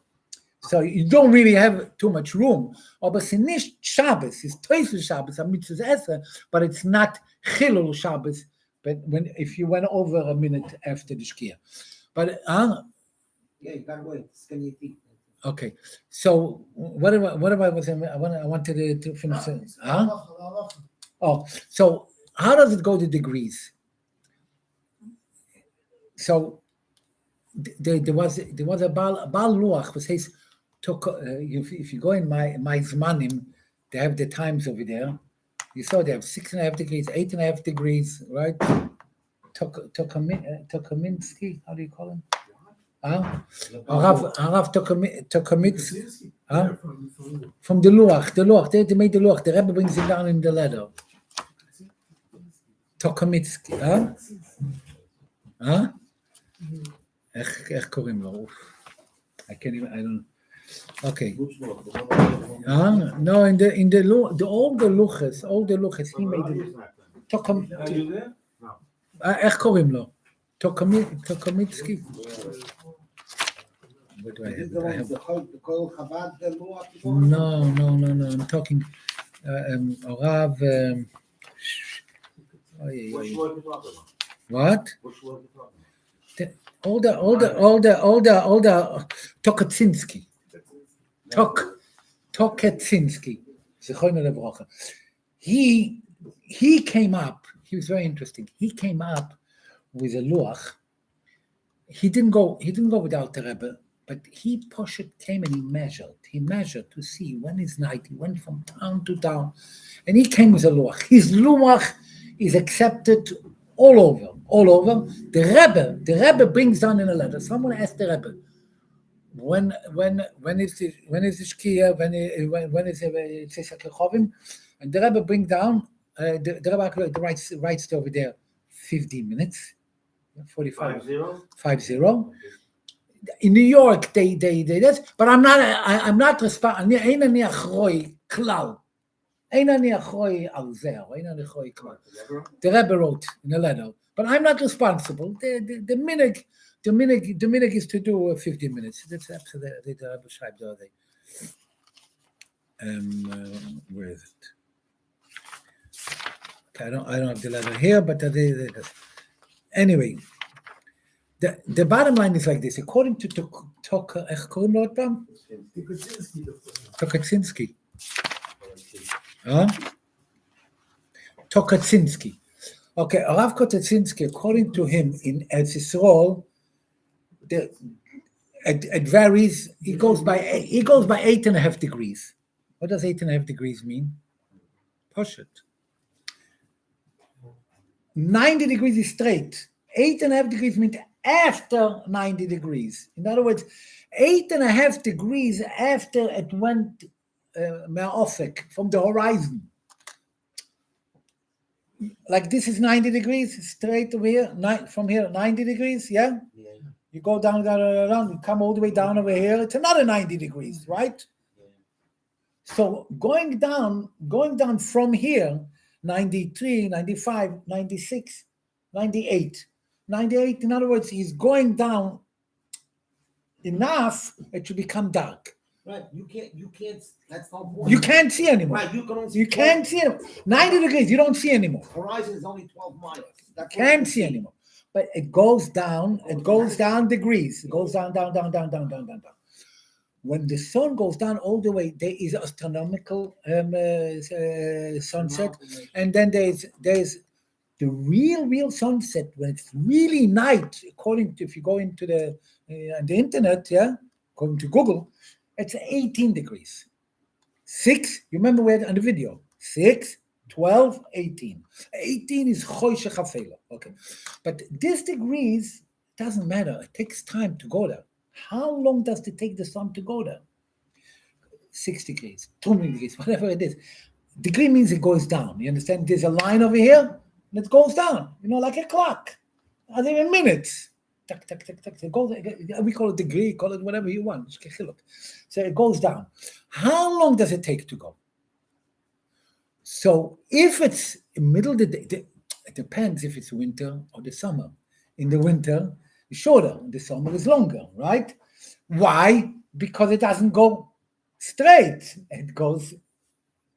so you don't really have too much room. Aber es ist nicht Shabbos, it's Toisha Shabbos, a mitzvah Esser, but it's not Chilul Shabbos. But if you went over a minute after the Shkia, but Yeah, you gotta wait. It's gonna eat. okay. So what I wanted to finish. Oh, so how does it go to degrees? So there was a Baal Luach who says, if you go in my Zmanim, they have the times over there. You saw they have 6.5 degrees, 8.5 degrees, right? Tokominsky, how do you call him? Arav Tokomitsky. From the Luach. They made the Luach. The Rebbe brings it down in the letter. Tokomitsky, איך קוראים לו? I can't even, I don't, okay. No, in the all the luches, he made it. איך קוראים לו? טוקומיצקי? What do I have? No, I'm talking, הרב, what? All the Tokatzinski. Tokatzinski. He came up, he was very interesting. He came up with a luach. He didn't go without the Rebbe, but he came and he measured to see when is night. He went from town to town, and he came with a luach. His luach is accepted all over. The Rebbe brings down in a letter. Someone asked the Rebbe, when is the Shkia, when is YitzchakHholtzman, and the Rebbe bring down, the Rebbe writes over there 15 minutes, 45, 50. In New York, they this, but I'm not responsible. The Rebbe wrote in a letter, but I'm not responsible. The minhag is to do 15 minutes. That's absolutely the Rebbe schreibt the other day. Where is it? Okay, I don't have the letter here, but anyway. The bottom line is like this. According to Tokaczynski. Tokaczynski. Okay, Rav Tokaczynski, according to him, in Eretz Yisrael, it varies. He goes by 8.5 degrees. What does 8.5 degrees mean? Push it. 90 degrees is straight. 8.5 degrees means after 90 degrees. In other words, 8.5 degrees after it went Me'ofek, from the horizon. Like this is 90 degrees, straight over here, from here, 90 degrees, yeah? You go down, you come all the way down over here, it's another 90 degrees, right? So going down from here, 93, 95, 96, 98. 98, in other words, he's going down enough it to become dark. Right, you can't, that's not point. You can't see anymore. Right, you can only see You can't see it. 90 degrees, you don't see anymore. Horizon is only 12 miles. That's what Can't you see anymore. But it goes down degrees. It goes down. When the sun goes down all the way, there is astronomical sunset, and then there's the real sunset when it's really night. According to, if you go into the internet, yeah, according to Google, it's 18 degrees. 6, you remember we had on the video, 6, 12, 18. 18 is choshech hafela. Okay, but this degrees doesn't matter. It takes time to go there. How long does it take the sun to go there? 6 degrees, 2 degrees, whatever it is. Degree means it goes down. You understand? There's a line over here, and it goes down. You know, like a clock. Not even minutes. Tuck, tuck, tuck, tuck. It goes, we call it degree, call it whatever you want. So it goes down. How long does it take to go? So if it's in middle of the day, it depends if it's winter or the summer. In the winter, it's shorter. The summer is longer, right? Why? Because it doesn't go straight. It goes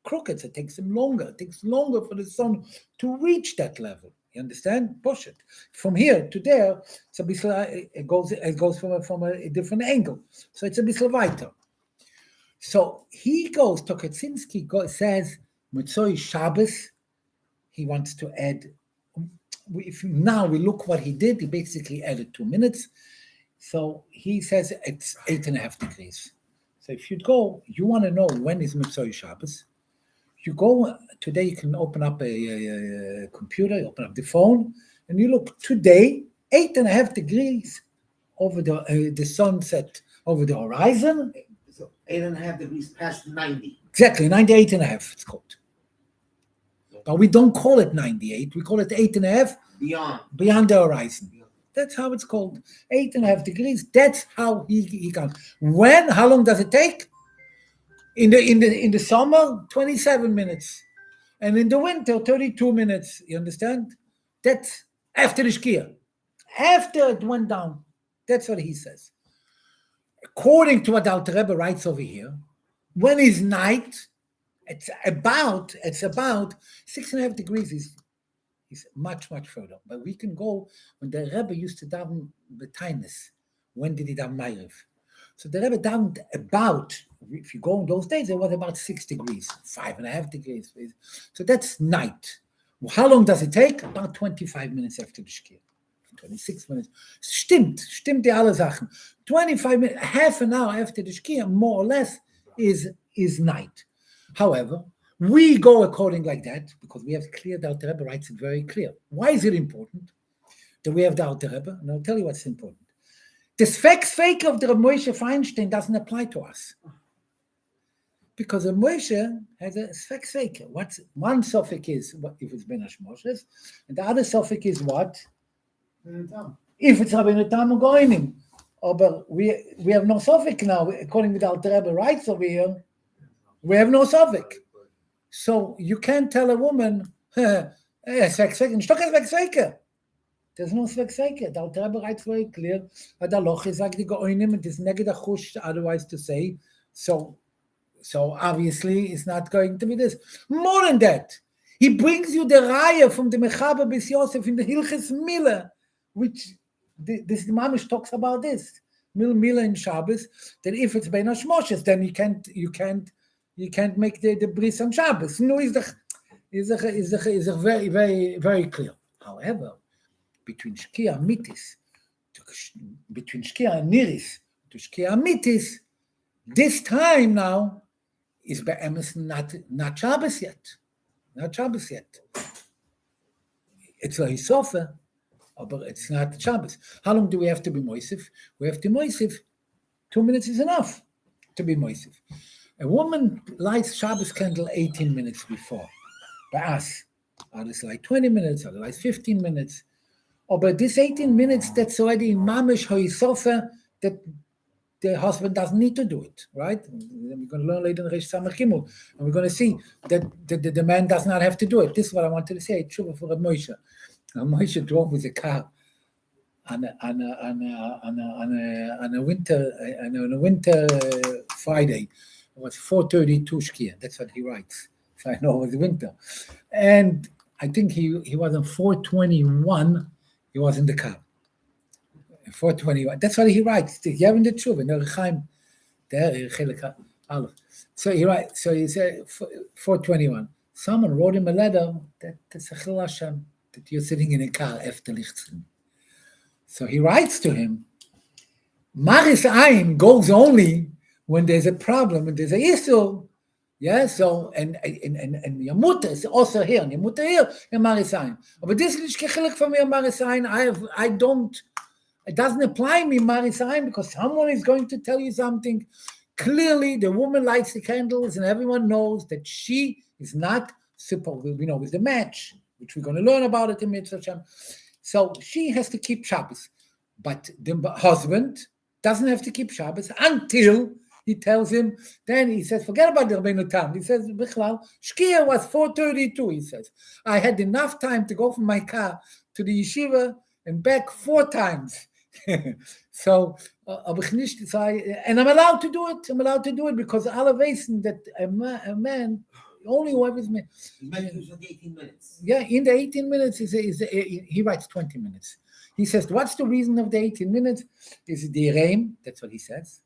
crooked. It takes them longer. It takes longer for the sun to reach that level. You understand? Push it from here to there. It's a bit, it goes from a different angle. So it's a bit weiter. So he goes. Tokaczynski says Motzoi Shabbos. He wants to add. Now we look what he did. He basically added 2 minutes. So he says it's 8.5 degrees. So if you go, you want to know when is Motzoi Shabbos. You go today. You can open up a computer, open up the phone, and you look today. 8.5 degrees over the sunset over the horizon. So 8.5 degrees past 90. Exactly, 98.5. It's called. But we don't call it 98. We call it 8.5 beyond the horizon. That's how it's called. 8.5 degrees. That's how he comes. When? How long does it take? In the summer, 27 minutes, and in the winter, 32 minutes. You understand? That's after the shkia. After it went down. That's what he says. According to what Alter Rebbe writes over here, when it's night, it's about 6.5 degrees is much further. But we can go when the Rebbe used to daven the tightness. When did he daven Ma'ariv? So the Rebbe davened about, if you go in those days, it was about 6 degrees, 5.5 degrees. So that's night. Well, how long does it take? About 25 minutes after the Shkia. 26 minutes. Stimmt die alle Sachen. 25 minutes, half an hour after the Shkia, more or less, is night. However, We go according like that because we have clear. The Alter Rebbe writes it very clear. Why is it important that we have the Alter Rebbe? And I'll tell you what's important. The fake of the Moshe Feinstein doesn't apply to us. Because a Moshe has a fake. What's one suffix is what, if it's Ben Hashmoshes, and the other suffix is what? If it's Rabbeinu Tam or Goinim. But we have no suffix now, according to the Alter Rebbe writes over here, we have no suffix. So you can't tell a woman, there's no suffix. The Alter Rebbe writes very clear, that the Loch is like the Goinim, it is neged achush, otherwise to say, so obviously it's not going to be this. More than that, he brings you the raya from the Mechaber Bis Yosef in the Hilches Mila, which this Mamish talks about this. Mila in Shabbos, that if it's Ben Hashmoshes, then you can't make the bris on Shabbos. No, is very, very, very clear. However, between Shkia and Mitis, between Shkia and Niris to Shkia and Mitis, this time now is be'emes not Shabbos yet. Not Shabbos yet. It's a Hisofa, but it's not Shabbos. How long do we have to be Moisef? We have to Moisef. 2 minutes is enough to be Moisef. A woman lights Shabbos candle 18 minutes before. By us. Others light 20 minutes, others light 15 minutes. But this 18 minutes, that's already mamish hoisofa, that the husband doesn't need to do it, right? We're going to learn later in Reish Samach Gimel, and we're going to see that the man does not have to do it. This is what I wanted to say. Tshuva for Moshe. Moshe drove with a car on a winter Friday. It was 4:32 Shkia. That's what he writes. So I know it was winter, and I think he was on 4:21. He was in the car. 4:21. That's what he writes. You have in the Tshuva, no Rechaim. There, so he writes. So he said 4:21. Someone wrote him a letter that's a Chil Hashem, that you're sitting in a car after Lichtzin. So he writes to him. Maris Ein goes only when there's a problem, when there's a issue. Yeah, so and Yamuta is also here, and Yamuta here, and Maris Ein. But this is Kechilek for me, Maris Ein. It doesn't apply me, Maris Ein, because someone is going to tell you something. Clearly, the woman lights the candles, and everyone knows that she is not supposed, with the match, which we're going to learn about it in Mitzvah Shem. So she has to keep Shabbos. But the husband doesn't have to keep Shabbos until he tells him, then he says, forget about the Rabbeinu Tam. He says, Bichlal, Shkia was 4:32, he says. I had enough time to go from my car to the yeshiva and back 4 times. So, and I'm allowed to do it. I'm allowed to do it because Allah Vason that a man, only whoever's man. He's meant to use the 18 minutes. Yeah, in the 18 minutes, he writes 20 minutes. He says, what's the reason of the 18 minutes? Is the Reim, that's what he says.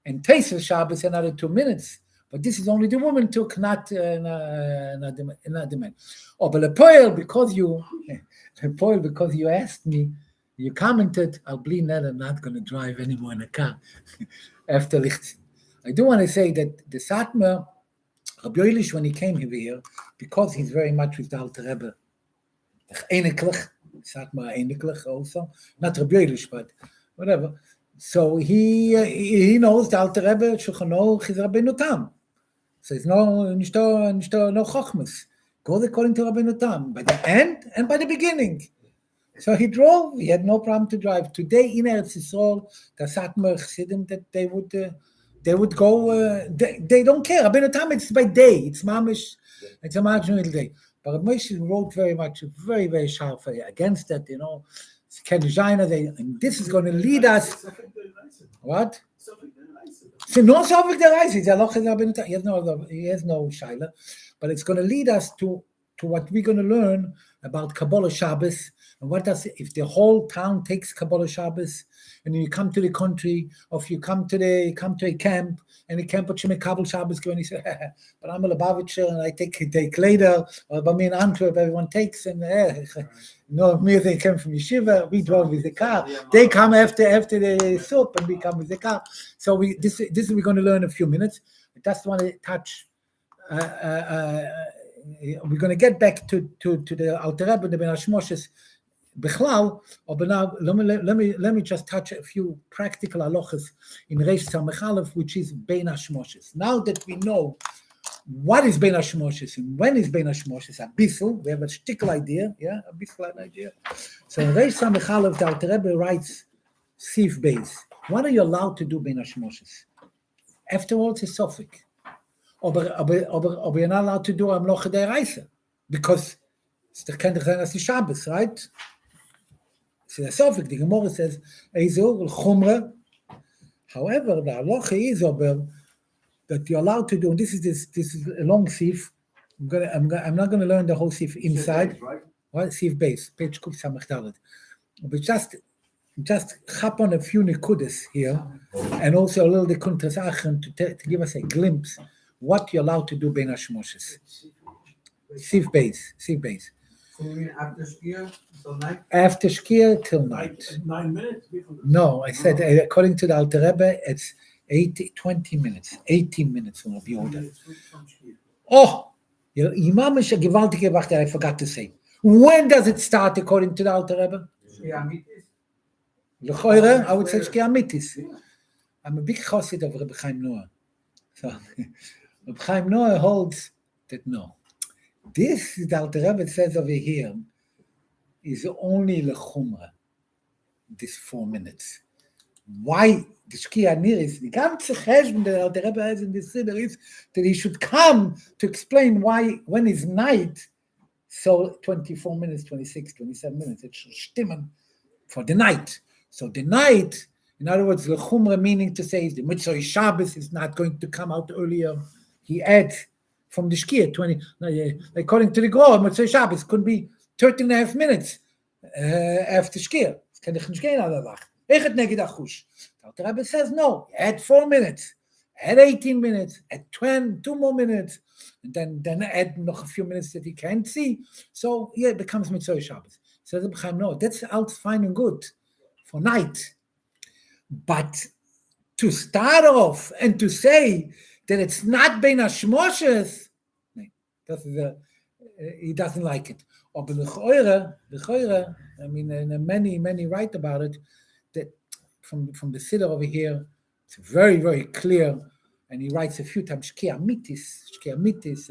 And Teisel Shabbos another 2 minutes. But this is only the woman took, not the man. Oh, but the poil, because you asked me, you commented, I'll be not going to drive anymore in a car after Lichtzin. I do want to say that the Satmar, Rabbi Eilish, when he came here, because he's very much with the Alter Rebbe, Satmar Einiglich also, not Rabbi Eilish, but whatever. So he knows the Alter Rebbe, Shulchan Aruch is Rabbeinu Tam. So it's no chochmas. Goes according to Rabbeinu Tam, by the end and by the beginning. So he drove. He had no problem to drive. Today in Eretz Yisrael, the Satmar Chassidim that they would go. They don't care. Rabbeinu Tam, it's by day. It's mamish. It's a marginal day. But Moshe wrote very, very sharp against that. And this is going to lead us. What? So no Sofik Deraisa. He has no shaila, but it's going to lead us to what we're going to learn about Kabbalah Shabbos. And what does if the whole town takes Kabbalah Shabbos, and you come to the country, or if you come to a camp, and the camp of Kabbalah Shabbos go, and he says, but I'm a Lubavitcher, and I take later, or by me in Antwerp, everyone takes, and me, they came from yeshiva, we drove with the car. They come after the soup, and we come with the car. So this is we're going to learn in a few minutes. I just want to touch we're going to get back to the Alter Rebbe and the Ben Hashmoshes Bechlal, but now let me just touch a few practical halachas in Reish Samech Aleph, which is Ben Hashmoshes. Now that we know what is Ben Hashmoshes and when is Ben Hashmoshes, a bissel, we have a shtickle idea, a bissel idea. So in Reish Samech Aleph, the Alter Rebbe writes Sif Beis. What are you allowed to do Ben Hashmoshes? Afterwards, it's Sofik. Aber you're not allowed to do Amlocha De'Raisa because it's the kind of thing as the Shabbos, right? So the Sofik, the Gemara says, Eizur, Chumra. However, the Halacha is that you're allowed to do, and this is a long Sif. I'm not going to learn the whole Sif inside. Right? Sif Beis, page Kuf Samech Dalet. But just hop on a few nekudas here, and also a little the Kuntas Achen to give us a glimpse what you're allowed to do Ben Hashmoshes. Sif Beis. So you mean after Shkia till night? After Shkia till night. 9 minutes? No, I said according to the Alter Rebbe, it's 20 minutes, 18 minutes from Rabbi Yehuda. Oh, Imam is a gewaltige Wacht that I forgot to say. When does it start according to the Alter Rebbe? L'choire, I would say Shkia Mitis. I'm a big chassid of Rabbi Chaim Noah. So Rabbi Chaim Noah holds that no. This, the Alter Rebbe says over here, is only lechumra, this 4 minutes. Why the Shkia Niris, the ganze cheshbon that Alter Rebbe has in this Siddur is that he should come to explain why, when it's night, so 24 minutes, 26, 27 minutes, it should stimmen for the night. So the night, in other words, lechumra meaning to say the Mitzvah Shabbos is not going to come out earlier. He adds from the Shkia 20, according to the Gemara, Mitzvah Shabbos could be 13 and a half minutes after Shkia. It's kind of Shkia on the Wach. The Rebbe says no. Add 4 minutes, add 18 minutes, add 2 more minutes, and then add noch a few minutes that he can't see. So it becomes Mitzvah Shabbos. So no, that's out fine and good for night. But to start off and to say that it's not Ben Hashmoshes, he doesn't like it. But the I mean, many write about it, that from the Siddur over here, it's very, very clear, and he writes a few times, Shkia Mitis,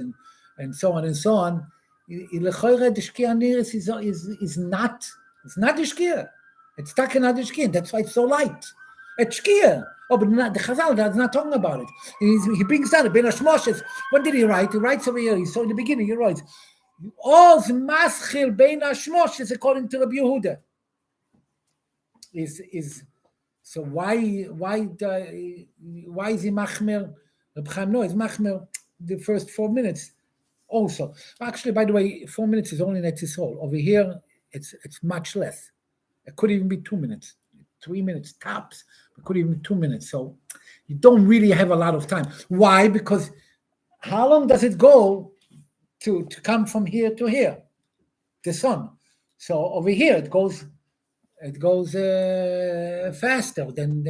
and so on and so on. The Shkia Niris is not the Shkia. It's stuck in the Shkia, that's why it's so light. It's Shkia. Oh, but the Chazal is not talking about it. He brings down the Ben Hashmoshes. When did he write? He writes over here. So in the beginning, he writes, all the maschil Ben Hashmoshes according to Rabbi Yehuda. Is so why is he machmer? Rabbi Chaim Noah is machmer the first 4 minutes. Also, actually, by the way, 4 minutes is only Eretz Yisrael. Over here, it's much less. It could even be 2 minutes, 3 minutes tops. It could even be 2 minutes. So you don't really have a lot of time. Why? Because how long does it go to come from here to here? The sun. So over here it goes faster than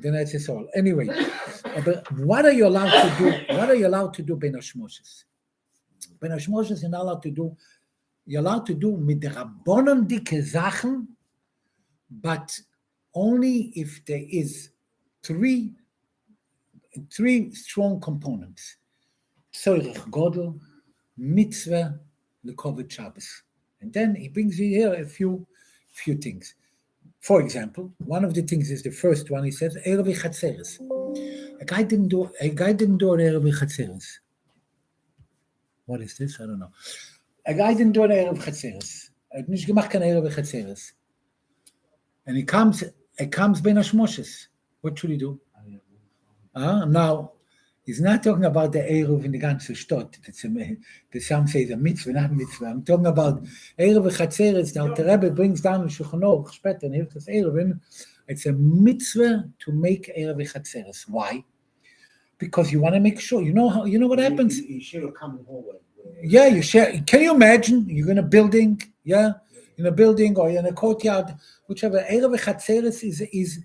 Eretz Yisrael. Anyway, but what are you allowed to do? What are you allowed to do Ben Hashmoshes? Ben Hashmoshes you're not allowed to do. You're allowed to do midrabanan dike Sachen, but only if there is three strong components: tzorech godel, mitzvah, lekoved Shabbos. And then he brings you here a few things. For example, one of the things is the first one. He says erev chatzeres. A guy didn't do an erev chatzeres. What is this? I don't know. A guy didn't do an erev chatzeres. Nicht gemacht kein erev chatzeres. And he comes Ben Hashmoshes. What should he do? Now, he's not talking about the erev in the ganze Stott. The some say the mitzvah, not mitzvah. I'm talking about erev chatzeres. Now, the Rebbe brings down in Shulchan Aruch später and hilft das erev. It's a mitzvah to make erev chatzeres. Why? Because you want to make sure. You know what happens. You share a common hallway. Yeah, you share. Can you imagine? You're in a building. Yeah, in a building or in a courtyard, whichever. Erev chatzeres is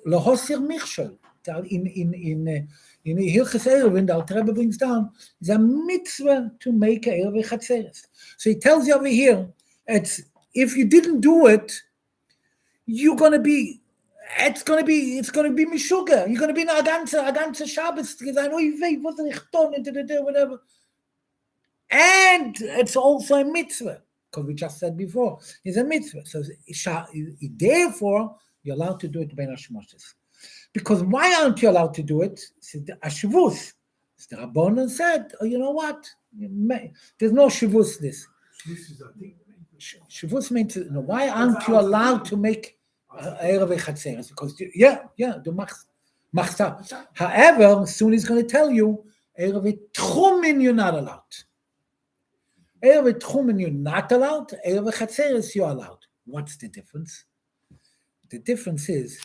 lahosir michshol. in Hilchos Eruvin, the Alter Rebbe brings down, is a mitzvah to make a Erev Chatzeres. So he tells you over here, if you didn't do it, it's gonna be mishuga. You're gonna be in a ganze Shabbos because I know you was whatever. And it's also a mitzvah, because we just said before, it's a mitzvah. So therefore, you're allowed to do it ben hashmoshes. Because why aren't you allowed to do it? It's a shavus. The Rabbanan said, oh, you know what? There's no shavus this. Shavus means, why aren't you allowed to make Erev Chatzeres? Because, du machst. However, soon he's going to tell you, Erev Tchumen you're not allowed. Erev Tchumen you're not allowed, Erev Chatzeres you're allowed. What's the difference? The difference is,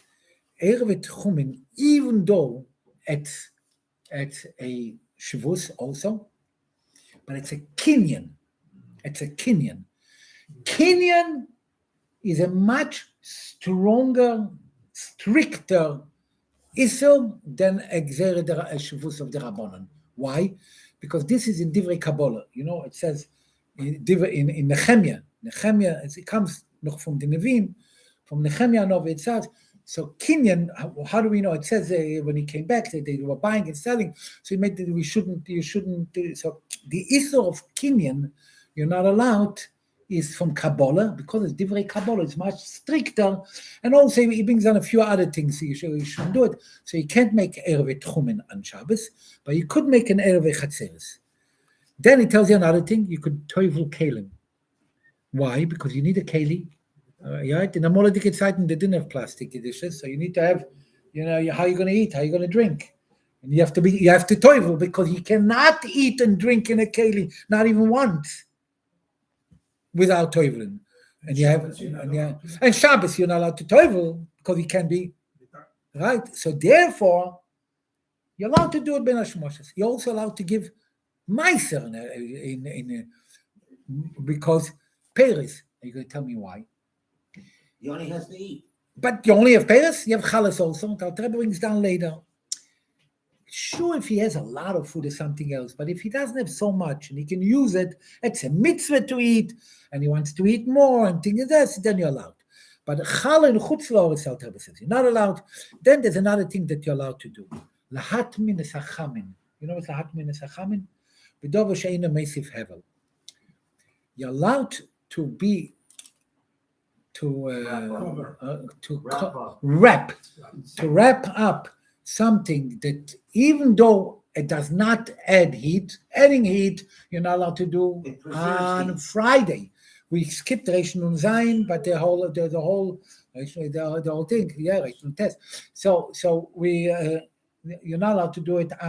Erev Tchumen, even though it's a Shavus also, but it's a Kinyan. It's a Kinyan. Kinyan is a much stronger, stricter issue than a Shavus of the Rabbanan. Why? Because this is in Divrei Kabbalah. It says in Nehemiah. Nehemiah, it comes from the Nevi'im, from Nehemiah Novi, it says, so Kinyan, how do we know? It says when he came back, they were buying and selling. So he made that you shouldn't do. So the issue of Kinyan, you're not allowed, is from Kabbalah, because it's Divrei Kabbalah, it's much stricter. And also he brings down a few other things, so you shouldn't do it. So you can't make Erev Tchumen on Shabbos, but you could make an Erev Chatzeres. Then he tells you another thing, you could toivel kelim. Why? Because you need a keli. Right? In the Molodike Zeiten, they didn't have plastic dishes, so you need to have, how you're going to eat, how you're going to drink. And you have to toivel, because you cannot eat and drink in a keli, not even once, without toiveling. And Shabbos, you're not allowed to toivel, because you can be, right? So therefore, you're allowed to do it ben hashmoshes. You're also allowed to give meiser because Paris. Are you going to tell me why? He only has to eat. But you only have Paris? You have chalas also. The Alter Rebbe brings down later. Sure, if he has a lot of food or something else, but if he doesn't have so much and he can use it, it's a mitzvah to eat, and he wants to eat more and things like that, then you're allowed. But challah and chutz la'oretz, Alter Rebbe says, you're not allowed. Then there's another thing that you're allowed to do. Lahat min esachamin. You know what's lahat min esachamin? B'dover she'eino meisif hevel. You're allowed to be wrap up something that, even though it does not add heat, adding heat, you're not allowed to do on Friday. We skipped Reish Nun Zayin, but the whole thing, Reish Nun Tes. So you're not allowed to do it on